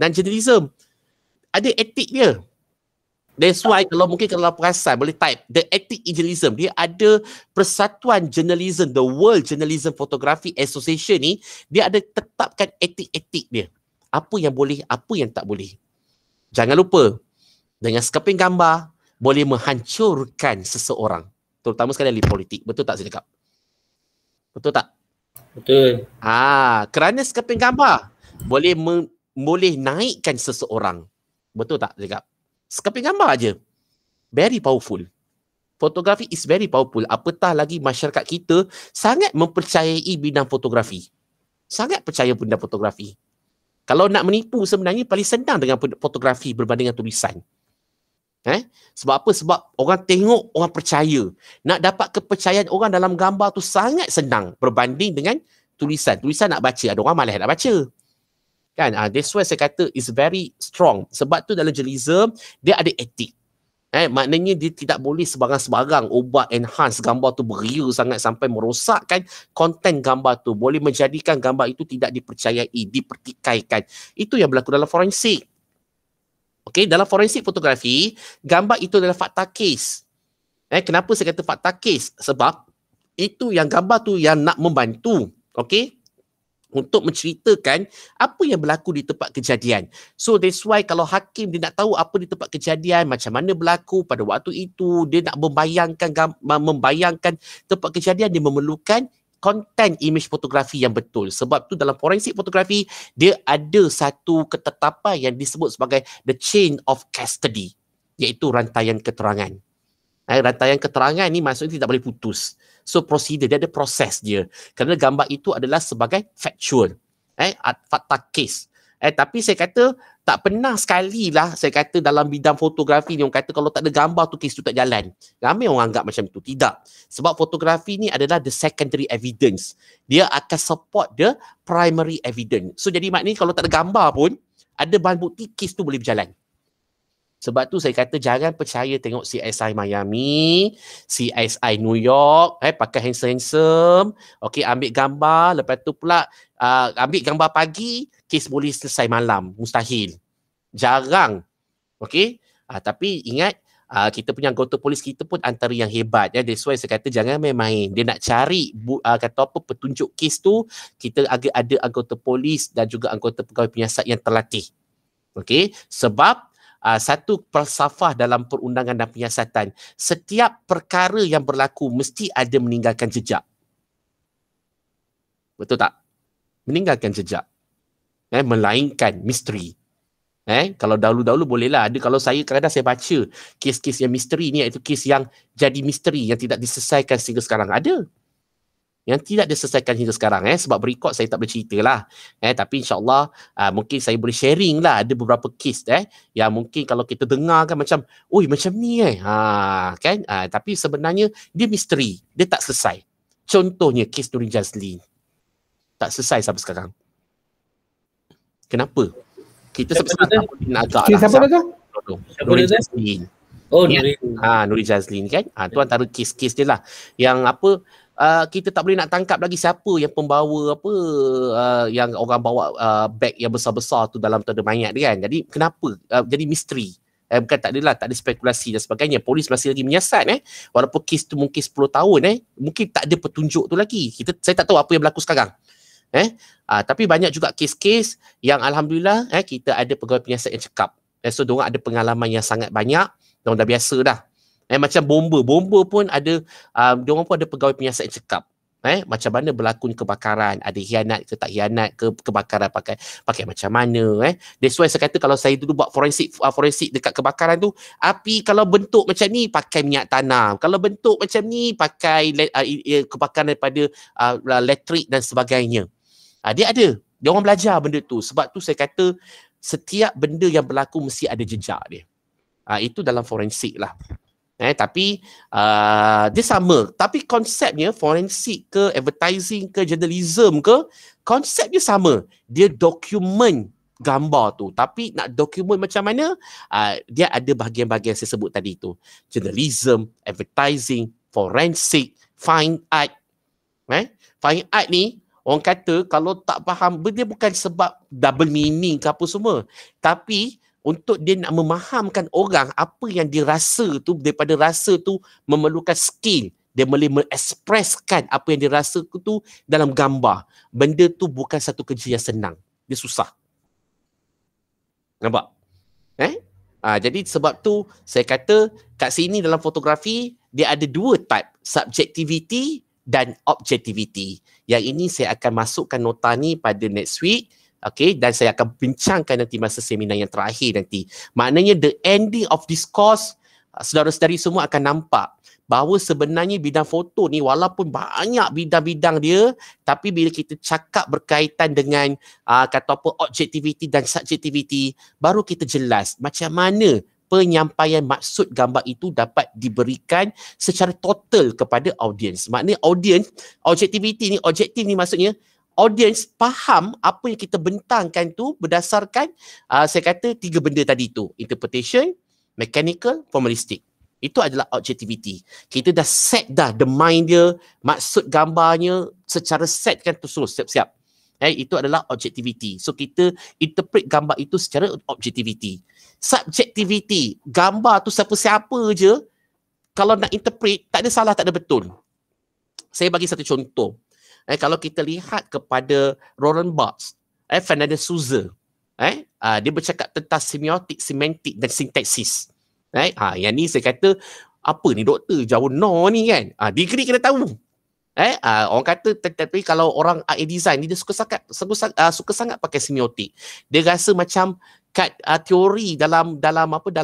dan journalism. Ada etik dia. That's why kalau perasan boleh type the ethic in journalism. Dia ada Persatuan Journalism, the World Journalism Photography Association ni, dia ada tetapkan etik-etik dia. Apa yang boleh, apa yang tak boleh. Jangan lupa, dengan scraping gambar boleh menghancurkan seseorang. Terutama sekali ahli politik. Betul tak saya cakap? Betul tak? Betul. Kerana scraping gambar boleh naikkan seseorang. Betul tak saya cakap? Scraping gambar aja. Very powerful. Fotografi is very powerful. Apatah lagi masyarakat kita sangat mempercayai bidang fotografi. Sangat percaya bidang fotografi. Kalau nak menipu sebenarnya paling senang dengan fotografi berbanding dengan tulisan. Sebab apa? Sebab orang tengok, orang percaya. Nak dapat kepercayaan orang dalam gambar tu sangat senang berbanding dengan tulisan. Tulisan nak baca, ada orang malas nak baca. Kan? That's why saya kata is very strong. Sebab tu dalam journalism, dia ada etik. Maknanya dia tidak boleh sebarang-sebarang ubah enhance gambar tu beria sangat sampai merosakkan konten gambar tu. Boleh menjadikan gambar itu tidak dipercayai, dipertikaikan. Itu yang berlaku dalam forensik. Okey, dalam forensik fotografi, gambar itu adalah fakta kes. Kenapa saya kata fakta kes? Sebab itu yang gambar tu yang nak membantu. Okey? Untuk menceritakan apa yang berlaku di tempat kejadian. So that's why kalau hakim dia nak tahu apa di tempat kejadian, macam mana berlaku pada waktu itu, dia nak membayangkan tempat kejadian, dia memerlukan konten image fotografi yang betul. Sebab tu dalam forensik fotografi, dia ada satu ketetapan yang disebut sebagai the chain of custody, iaitu rantaian keterangan. Rantaian keterangan ni maksudnya tidak boleh putus. So prosedur dia ada proses dia. Kerana gambar itu adalah sebagai factual. Fakta kes. Tapi saya kata tak pernah sekali lah saya kata dalam bidang fotografi ni orang kata kalau tak ada gambar tu kes tu tak jalan. Ramai orang anggap macam tu. Tidak. Sebab fotografi ni adalah the secondary evidence. Dia akan support the primary evidence. So jadi maknanya kalau tak ada gambar pun ada bahan bukti kes tu boleh berjalan. Sebab tu saya kata jangan percaya tengok CSI Miami, CSI New York, pakai handsome-handsome, okey ambil gambar, lepas tu pula ambil gambar pagi, kes boleh selesai malam, mustahil. Jarang. Okey? Tapi ingat kita punya anggota polis kita pun antara yang hebat ya. That's why saya kata jangan main-main. Dia nak cari kata apa petunjuk kes tu, kita ada anggota polis dan juga anggota pegawai penyiasat yang terlatih. Okey? Sebab satu falsafah dalam perundangan dan penyiasatan, setiap perkara yang berlaku mesti ada meninggalkan jejak. Betul tak? Meninggalkan jejak. Melainkan misteri. Kalau dahulu-dahulu bolehlah. Ada, kalau saya kadang-kadang saya baca kes-kes yang misteri ni, iaitu kes yang jadi misteri yang tidak diselesaikan sehingga sekarang. Ada yang tidak diselesaikan hingga sekarang. Sebab berikut saya tak boleh cerita lah. Tapi insyaAllah mungkin saya boleh sharing lah. Ada beberapa kes yang mungkin kalau kita dengar kan macam, oi macam ni kan. Tapi sebenarnya dia misteri. Dia tak selesai. Contohnya kes Nuri Jazlin. Tak selesai sampai sekarang. Kenapa? Kita sebenarnya agak lah. Siapa tu? Nuri Jazlin. Oh, Nuri. Nuri Jazlin kan. Tu antara kes-kes dia lah. Yang apa, kita tak boleh nak tangkap lagi siapa yang pembawa yang orang bawa beg yang besar-besar tu dalam tu ada mayat dia kan. Jadi kenapa? Jadi misteri. Bukan tak ada spekulasi dan sebagainya. Polis masih lagi menyiasat walaupun kes tu mungkin 10 tahun mungkin tak ada petunjuk tu lagi. Saya tak tahu apa yang berlaku sekarang. Tapi banyak juga kes-kes yang alhamdulillah kita ada pegawai penyiasat yang cekap. So diorang ada pengalaman yang sangat banyak. Diorang dah biasa dah. Macam bomba pun ada, diorang pun ada pegawai penyiasat yang cekap. Macam mana berlaku kebakaran, ada hianat ke tak hianat ke, kebakaran pakai macam mana. That's why saya kata kalau saya dulu buat forensik dekat kebakaran tu, api kalau bentuk macam ni pakai minyak tanam, kalau bentuk macam ni pakai kebakaran daripada elektrik dan sebagainya. Dia ada, dia orang belajar benda tu. Sebab tu saya kata setiap benda yang berlaku mesti ada jejak dia. Itu dalam forensik lah. Tapi dia sama. Tapi konsepnya forensik ke, advertising ke, journalism ke, konsepnya sama. Dia dokumen gambar tu. Tapi nak dokumen macam mana? Dia ada bahagian-bahagian yang saya sebut tadi tu. Journalism, advertising, forensik, fine art. Fine art ni, orang kata kalau tak faham, dia bukan sebab double meaning ke apa semua. Tapi untuk dia nak memahamkan orang apa yang dia rasa tu, daripada rasa tu memerlukan skill. Dia boleh mengekspreskan apa yang dia rasa tu dalam gambar. Benda tu bukan satu kerja yang senang. Dia susah. Nampak? Jadi sebab tu saya kata kat sini dalam fotografi dia ada dua type. Subjectivity dan objectivity. Yang ini saya akan masukkan nota ni pada next week. Okay, dan saya akan bincangkan nanti masa seminar yang terakhir nanti. Maknanya the ending of this course, saudara-saudari semua akan nampak bahawa sebenarnya bidang foto ni walaupun banyak bidang-bidang dia, tapi bila kita cakap berkaitan dengan kata apa, objectivity dan subjectivity, baru kita jelas macam mana penyampaian maksud gambar itu dapat diberikan secara total kepada audiens. Maknanya audiens, objectivity ni, objektif ni maksudnya audience faham apa yang kita bentangkan tu berdasarkan saya kata 3 benda tadi tu. Interpretation, mechanical, formalistic. Itu adalah objectivity. Kita dah set dah the mind dia, maksud gambarnya secara set kan tu suruh siap-siap. Itu adalah objectivity. So kita interpret gambar itu secara objectivity. Subjectivity, gambar tu siapa-siapa je kalau nak interpret tak ada salah, tak ada betul. Saya bagi satu contoh. Kalau kita lihat kepada Roland Barthes, Fernando Souza, dia bercakap tentang semiotik, semantik dan sintaksis. Yang ni saya kata, apa ni doktor, jauh no ni kan? Degree kena tahu. Orang kata, tapi kalau orang art and design ni dia suka sangat pakai semiotik. Dia rasa macam teori dalam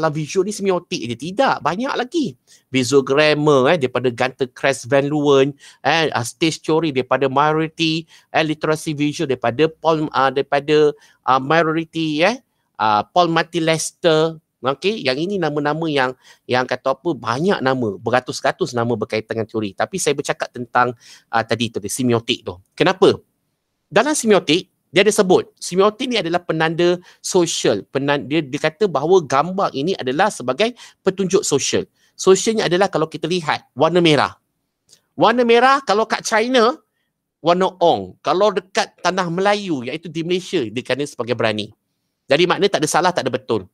visual ni semiotik dia. Tidak, banyak lagi. Visual grammar daripada Gunther Kress Van Leeuwen, stage theory daripada Moriarty, literacy visual daripada Moriarty, Paul Marty Lester. Okay, yang ini nama-nama yang kata apa, banyak nama, beratus-ratus nama berkaitan dengan teori. Tapi saya bercakap tentang tadi tu, semiotik tu. Kenapa? Dalam semiotik dia ada sebut, semiotik ni adalah penanda sosial. Dia kata bahawa gambar ini adalah sebagai petunjuk sosial. Sosialnya adalah kalau kita lihat warna merah. Warna merah kalau kat China, warna ong. Kalau dekat tanah Melayu, iaitu di Malaysia, dia kena sebagai berani. Jadi maknanya tak ada salah, tak ada betul.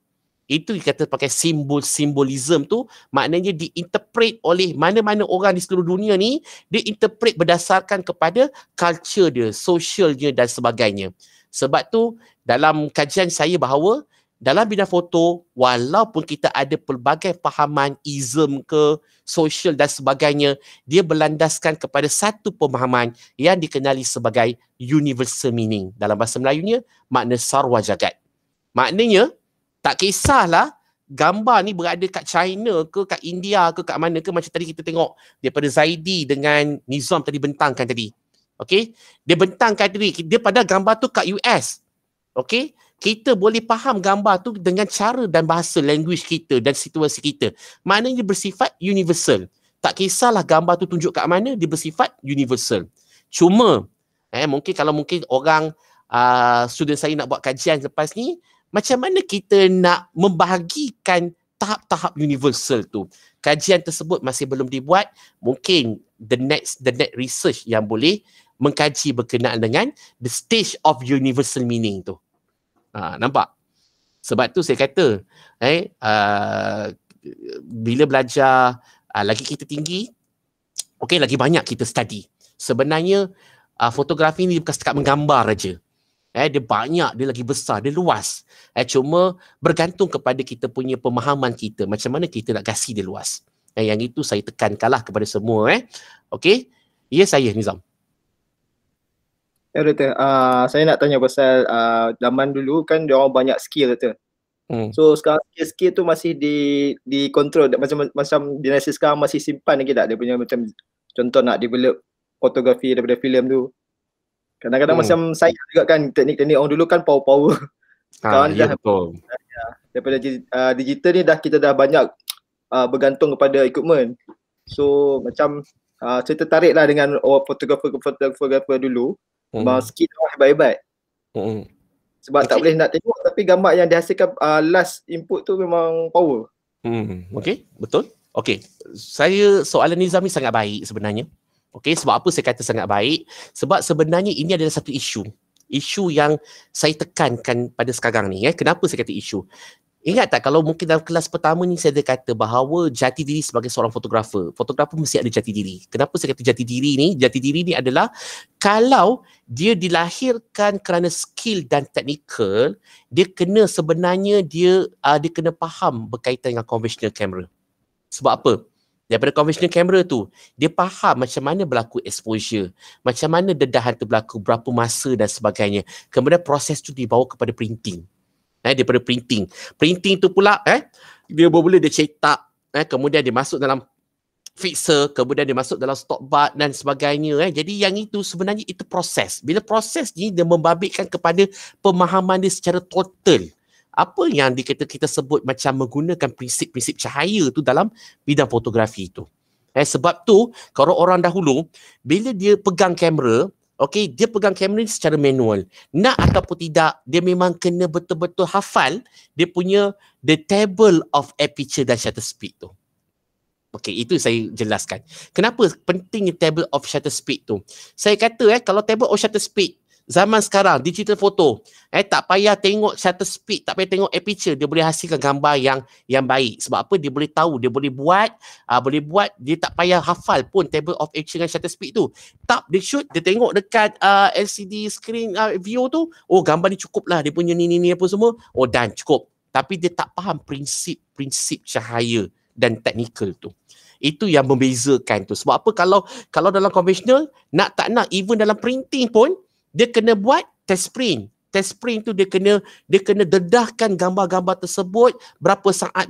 Itu dikata pakai simbolism tu, maknanya diinterpret oleh mana-mana orang di seluruh dunia ni, dia interpret berdasarkan kepada culture dia, sosialnya dan sebagainya. Sebab tu dalam kajian saya bahawa dalam bidang foto, walaupun kita ada pelbagai fahaman, ism ke, sosial dan sebagainya, dia berlandaskan kepada satu pemahaman yang dikenali sebagai universal meaning. Dalam bahasa Melayunya, makna sarwa jagat. Maknanya, Tak kisahlah gambar ni berada kat China ke, kat India ke, kat mana ke, macam tadi kita tengok daripada Zaidi dengan Nizam tadi bentangkan tadi. Okay, dia bentangkan tadi, dia pada gambar tu kat US. Okay, kita boleh faham gambar tu dengan cara dan bahasa language kita dan situasi kita. Maknanya dia bersifat universal. Tak kisahlah gambar tu tunjuk kat mana, dia bersifat universal. Cuma, mungkin orang student saya nak buat kajian lepas ni, macam mana kita nak membahagikan tahap-tahap universal tu. Kajian tersebut masih belum dibuat. Mungkin the next research yang boleh mengkaji berkenaan dengan the stage of universal meaning tu. Nampak? Sebab tu saya kata, bila belajar lagi kita tinggi, lagi banyak kita study. Sebenarnya fotografi ni bukan setakat menggambar aja. Dia banyak, dia lagi besar, dia luas. Cuma bergantung kepada kita punya pemahaman kita, macam mana kita nak kasi dia luas. Yang itu saya tekankanlah kepada semua. Okey? Ya, saya Nizam. Ya, Doktor. Saya nak tanya pasal zaman dulu kan dia orang banyak skill, Doktor. So sekarang skill tu masih dikontrol, macam generasi sekarang masih simpan lagi tak? Dia punya macam contoh nak develop fotografi daripada filem tu. Kadang-kadang macam saya juga kan, teknik-teknik orang dulu kan power-power. Sekarang dah betul. Daripada digital ni kita dah banyak bergantung kepada equipment. So macam saya tertarik lah dengan fotografer dulu. Skill orang hebat-hebat. Sebab tak boleh nak tengok, tapi gambar yang dihasilkan last input tu memang power. Okey, betul. Okey, soalan Nizam ni sangat baik sebenarnya. Okey, sebab apa saya kata sangat baik? Sebab sebenarnya ini adalah satu isu yang saya tekankan pada sekarang ni. Kenapa saya kata isu? Ingat tak kalau mungkin dalam kelas pertama ni saya ada kata bahawa jati diri sebagai seorang fotografer mesti ada jati diri. Kenapa saya kata jati diri ni? Jati diri ni adalah kalau dia dilahirkan kerana skill dan technical, dia kena sebenarnya dia kena faham berkaitan dengan conventional camera. Sebab apa? Daripada conventional camera tu, dia faham macam mana berlaku exposure, macam mana dedahan tu berlaku, berapa masa dan sebagainya. Kemudian proses tu dibawa kepada printing. Daripada printing tu pula dia boleh dia cetak, kemudian dia masuk dalam fixer, kemudian dia masuk dalam stock bar dan sebagainya. Jadi yang itu sebenarnya itu proses. Bila proses ni dia membabitkan kepada pemahaman dia secara total. Apa yang kita sebut macam menggunakan prinsip-prinsip cahaya tu dalam bidang fotografi tu. Sebab tu kalau orang dahulu bila dia pegang kamera, dia pegang kamera ni secara manual. Nak ataupun tidak, dia memang kena betul-betul hafal dia punya the table of aperture dan shutter speed tu. Itu saya jelaskan. Kenapa pentingnya table of shutter speed tu? Saya kata kalau table of shutter speed zaman sekarang, digital foto, tak payah tengok shutter speed, tak payah tengok aperture, dia boleh hasilkan gambar yang baik. Sebab apa? Dia boleh tahu, dia boleh buat, dia tak payah hafal pun table of aperture dan shutter speed tu. Dia shoot, dia tengok dekat LCD screen view tu, gambar ni cukup lah, dia punya ni apa semua, dan cukup. Tapi dia tak faham prinsip cahaya dan teknikal tu. Itu yang membezakan tu. Sebab apa? Kalau dalam conventional, nak tak nak, even dalam printing pun, dia kena buat test print. Test print tu dia kena dedahkan gambar-gambar tersebut berapa saat.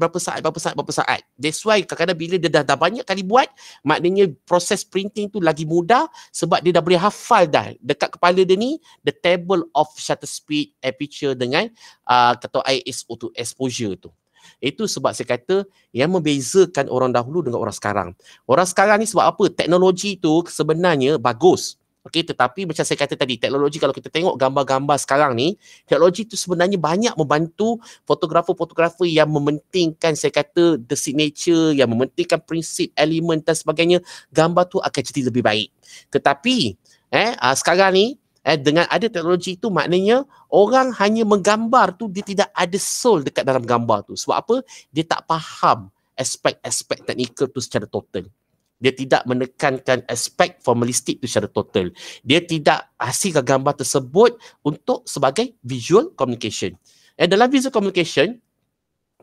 That's why kadang-kadang bila dia dah banyak kali buat, maknanya proses printing tu lagi mudah sebab dia dah boleh hafal dah dekat kepala dia ni the table of shutter speed, aperture dengan kata ISO tu, exposure tu. Itu sebab saya kata yang membezakan orang dahulu dengan orang sekarang. Orang sekarang ni sebab apa? Teknologi tu sebenarnya bagus. Tetapi macam saya kata tadi, teknologi kalau kita tengok gambar-gambar sekarang ni, teknologi tu sebenarnya banyak membantu fotografer-fotografer yang mementingkan, saya kata, the signature, yang mementingkan prinsip, elemen dan sebagainya, gambar tu akan jadi lebih baik. Tetapi sekarang ni, dengan ada teknologi tu, maknanya orang hanya menggambar tu, dia tidak ada soul dekat dalam gambar tu. Sebab apa? Dia tak faham aspek-aspek teknikal tu secara total. Dia tidak menekankan aspek formalistik itu secara total. Dia tidak hasilkan gambar tersebut untuk sebagai visual communication. Dalam visual communication,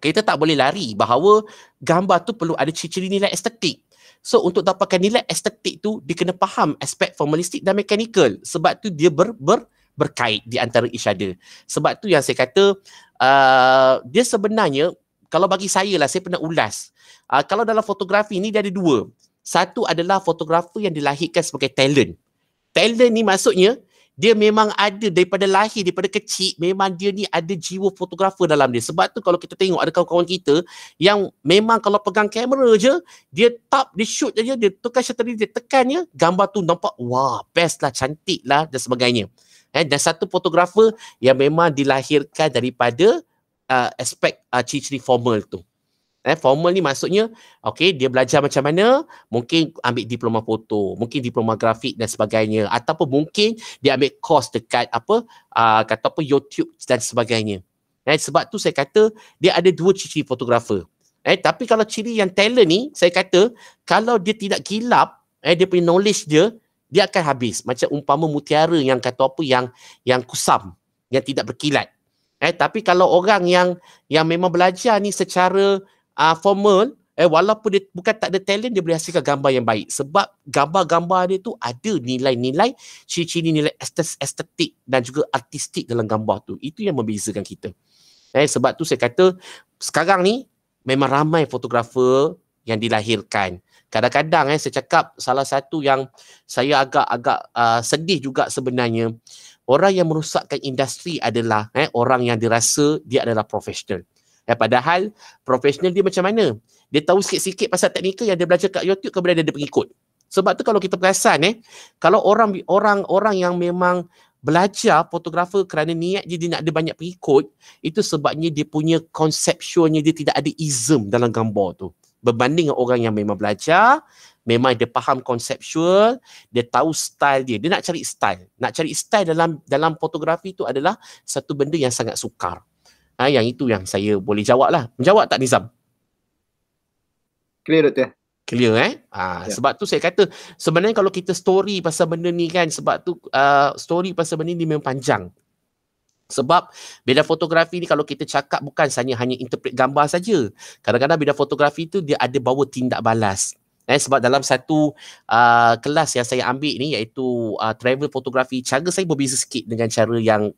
kita tak boleh lari bahawa gambar tu perlu ada ciri-ciri nilai estetik. So untuk dapatkan nilai estetik tu, dia kena faham aspek formalistik dan mekanikal. Sebab tu dia berkait di antara each other. Sebab tu yang saya kata dia sebenarnya, kalau bagi saya lah, saya pernah ulas. Kalau dalam fotografi ni dia ada dua. Satu adalah fotografer yang dilahirkan sebagai talent. Talent ni maksudnya dia memang ada daripada lahir, daripada kecil, memang dia ni ada jiwa fotografer dalam dia. Sebab tu kalau kita tengok ada kawan-kawan kita yang memang kalau pegang kamera je, dia tap, dia shoot je, dia tukar shutter dia tekan je, gambar tu nampak wah, best lah, cantik lah dan sebagainya. Dan satu fotografer yang memang dilahirkan daripada aspek ciri-ciri formal tu. Formal ni maksudnya, okay, dia belajar macam mana, mungkin ambil diploma foto, mungkin diploma grafik dan sebagainya, ataupun mungkin dia ambil course dekat kata apa YouTube dan sebagainya. Sebab tu saya kata dia ada dua ciri fotografer. Tapi kalau ciri yang talent ni, saya kata kalau dia tidak kilap, dia punya knowledge dia akan habis. Macam umpama mutiara yang kata apa yang kusam, yang tidak berkilat. Tapi kalau orang yang memang belajar ni secara formal, walaupun dia bukan tak ada talent, dia boleh hasilkan gambar yang baik. Sebab gambar-gambar dia tu ada nilai-nilai, ciri-ciri nilai estetik dan juga artistik dalam gambar tu. Itu yang membezakan kita. Sebab tu saya kata sekarang ni memang ramai fotografer yang dilahirkan. Kadang-kadang saya cakap salah satu yang saya agak sedih juga sebenarnya, orang yang merosakkan industri adalah orang yang dirasa dia adalah profesional. Padahal profesional dia macam mana? Dia tahu sikit-sikit pasal teknikal yang dia belajar kat YouTube, kemudian dia ada pengikut. Sebab tu kalau kita perasan kalau orang yang memang belajar fotografer kerana niat dia nak ada banyak pengikut, itu sebabnya dia punya conceptualnya dia tidak ada ism dalam gambar tu. Berbanding dengan orang yang memang belajar, memang dia faham conceptual, dia tahu style dia. Dia nak cari style. Nak cari style dalam fotografi tu adalah satu benda yang sangat sukar. Yang itu yang saya boleh jawab lah. Menjawab tak Nizam? Clear Doktor. Clear Sebab tu saya kata sebenarnya kalau kita story pasal benda ni kan, sebab tu story pasal benda ni memang panjang. Sebab bidang fotografi ni kalau kita cakap bukan hanya interpret gambar saja. Kadang-kadang bidang fotografi tu dia ada bawa tindak balas. Sebab dalam satu kelas yang saya ambil ni iaitu travel fotografi, cara saya berbeza sikit dengan cara yang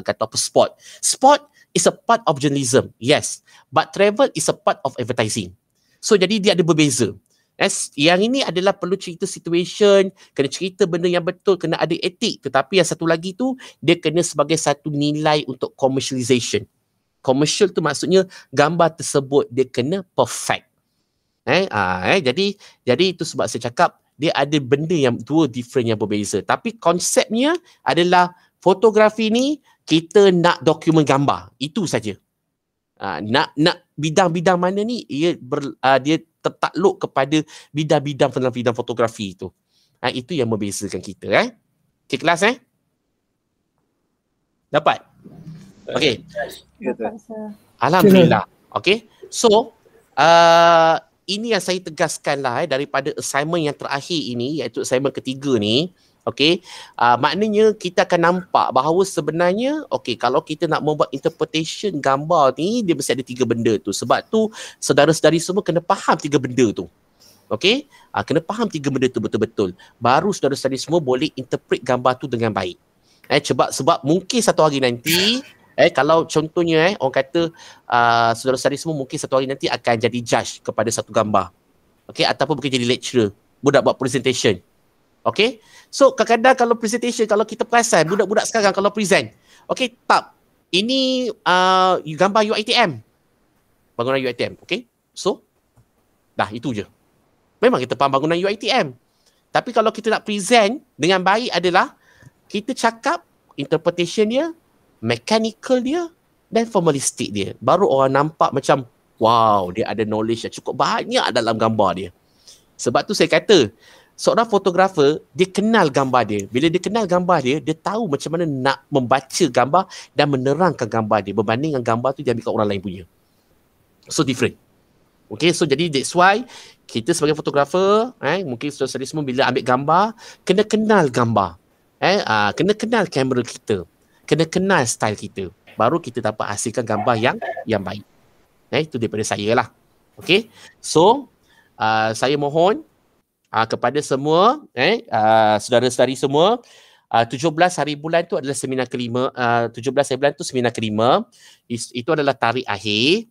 kata apa sport. Sport is a part of journalism, yes. But travel is a part of advertising. So jadi dia ada berbeza. Yang ini adalah perlu cerita situation, kena cerita benda yang betul, kena ada etik. Tetapi yang satu lagi tu, dia kena sebagai satu nilai untuk commercialization. Commercial tu maksudnya gambar tersebut dia kena perfect. Jadi itu sebab saya cakap dia ada benda yang dua different yang berbeza. Tapi konsepnya adalah fotografi ni kita nak dokumen gambar. Itu saja. Nak bidang-bidang mana ni dia tertakluk kepada bidang-bidang dalam bidang fotografi itu. Itu yang membezakan kita. Okay, kelas Dapat? Okay. Alhamdulillah. Okay. So, ini yang saya tegaskan lah daripada assignment yang terakhir ini, iaitu assignment ketiga ni. Okay, maknanya kita akan nampak bahawa sebenarnya kalau kita nak membuat interpretation gambar ni, dia mesti ada tiga benda tu. Sebab tu saudara-saudari semua kena faham tiga benda tu. Okay, kena faham tiga benda tu betul-betul. Baru saudara-saudari semua boleh interpret gambar tu dengan baik. Sebab mungkin satu hari nanti kalau contohnya orang kata saudara-saudari semua mungkin satu hari nanti akan jadi judge kepada satu gambar. Okay, ataupun mungkin jadi lecturer, budak buat presentation. Okay, so kadang-kadang kalau presentation, kalau kita perasan budak-budak sekarang kalau present, ini gambar UiTM, bangunan UiTM, so dah itu je. Memang kita faham bangunan UiTM. Tapi kalau kita nak present dengan baik adalah kita cakap interpretation dia, mechanical dia dan formalistik dia. Baru orang nampak macam wow, dia ada knowledge yang cukup banyak dalam gambar dia. Sebab tu saya kata seorang fotografer, dia kenal gambar dia. Bila dia kenal gambar dia, dia tahu macam mana nak membaca gambar dan menerangkan gambar dia berbanding dengan gambar tu dia ambil kat orang lain punya. So different. Okay, so jadi that's why kita sebagai fotografer, mungkin saudara-saudari semua bila ambil gambar, kena kenal gambar. Kena kenal kamera kita. Kena kenal style kita. Baru kita dapat hasilkan gambar yang baik. Itu daripada saya lah. Okay, so saya mohon kepada semua saudara-saudari semua, 17 hari bulan tu adalah seminar kelima. 17 hari bulan tu seminar kelima. Itu adalah tarikh akhir.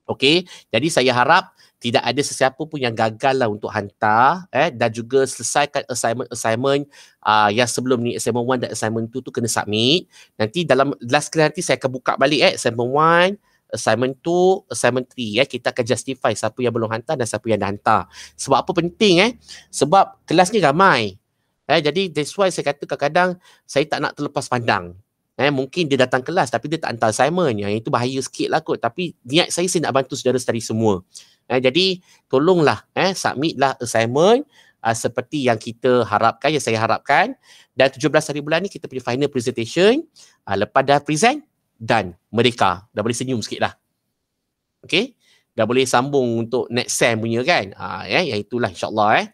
Okey, jadi saya harap tidak ada sesiapa pun yang gagal lah untuk hantar dan juga selesaikan assignment yang sebelum ni, assignment 1 dan assignment 2 tu kena submit. Nanti dalam last kali nanti saya akan buka balik assignment 1, assignment 2, assignment 3 kita akan justify siapa yang belum hantar dan siapa yang dah hantar. Sebab apa penting sebab kelas ni ramai. Jadi that's why saya kata kadang-kadang saya tak nak terlepas pandang. Mungkin dia datang kelas tapi dia tak hantar assignment. Yang itu bahaya sikit lah kot. Tapi niat saya nak bantu saudara study semua. Jadi tolonglah submitlah assignment seperti yang kita harapkan, yang saya harapkan. Dan 17 hari bulan ni kita punya final presentation. Lepas dah present, done. Merdeka. Dah boleh senyum sikit lah. Okay. Dah boleh sambung untuk next sem punya kan. Yang itulah insyaAllah.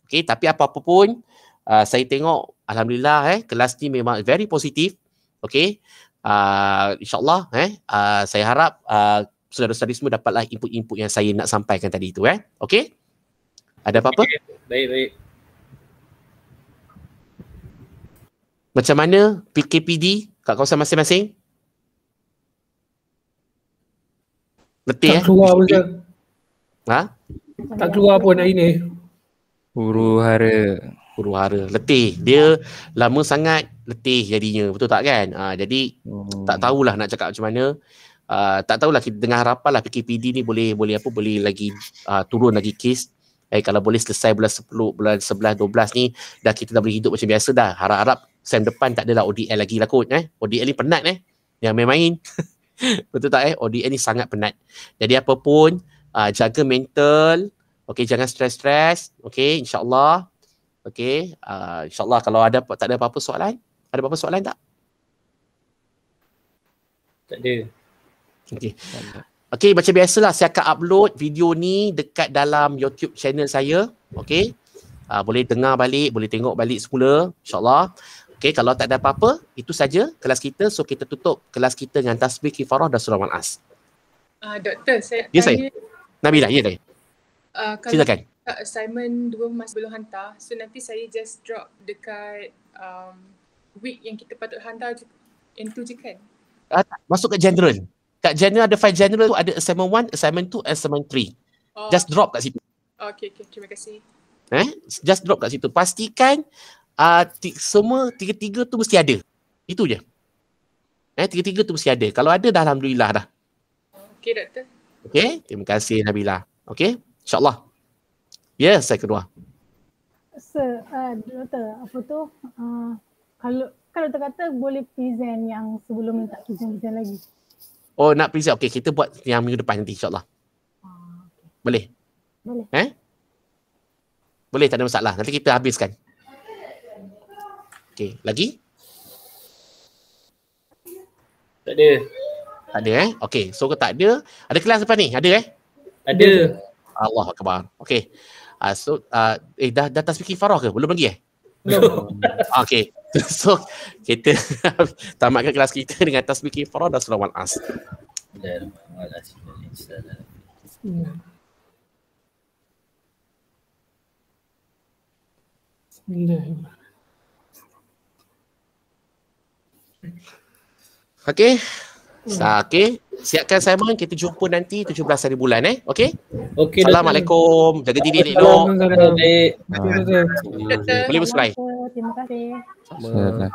Okay. Tapi apa-apa pun, saya tengok alhamdulillah kelas ni memang very positif. Okey. InsyaAllah saya harap saudara-saudari semua dapatlah input-input yang saya nak sampaikan tadi itu. Okey. Ada apa-apa? Baik. Macam mana PKPD kat kawasan masing-masing? Letih tak keluar pun. Tak keluar pun hari ni. Huru-hara. Letih. Dia lama sangat letih jadinya. Betul tak kan? Jadi tak tahulah nak cakap macam mana. Tak tahulah, kita dengan harapan lah PKPD ni boleh lagi turun lagi kes. Kalau boleh selesai bulan 10, bulan 11, 12 ni dah kita dah boleh hidup macam biasa dah. Harap-harap sem depan tak adalah ODL lagi lah kot. ODL ni penat yang main-main. Betul tak ODL ni sangat penat. Jadi apa pun jaga mental. Okey, jangan stres-stres. Okey, insya-Allah. Okey, insyaAllah kalau tak ada apa-apa soalan. Ada apa-apa soalan tak? Tak ada. Okey, macam biasalah saya akan upload video ni dekat dalam YouTube channel saya. Okey, boleh dengar balik, boleh tengok balik semula insyaAllah. Okey, kalau tak ada apa-apa, itu saja kelas kita. So kita tutup kelas kita dengan tasbih kifarah dan surah Al-As. Doktor, saya tanya. Saya. Nabila, ya dah. Silakan. Assignment 2 masih belum hantar, so nanti saya just drop dekat week yang kita patut hantar yang tu je kan? Masuk ke general. Kat general ada file general tu, ada assignment 1, assignment 2, assignment 3. Just drop kat situ. Okay, terima kasih. Just drop kat situ. Pastikan semua tiga-tiga tu mesti ada. Itu je. Tiga-tiga tu mesti ada. Kalau ada dah alhamdulillah dah. Okay, doktor. Okay, terima kasih Nabila. Okay, insyaAllah. Ya, saya kedua. Doktor, apa tu? Kalau terkata boleh present yang sebelum ni tak present lagi. Oh, nak present. Okey, kita buat yang minggu depan nanti insyaAllah. Boleh? Boleh. Boleh, tak ada masalah. Nanti kita habiskan. Okey, lagi? Tak ada. Tak ada Okey, so kalau tak ada, ada kelas depan ni? Ada Ada. Allah Akbar. Okey. Dah tasbih kifarah ke? Belum lagi Belum. Okey. So kita tamatkan kelas kita dengan tasbih kifarah dan surah Al-As. Okey. Okey. Siapkan assignment, kita jumpa nanti 17 hari bulan Okey. Okey. Assalamualaikum. Jaga diri Nek. Baik. Boleh berserai. Terima kasih. Sama.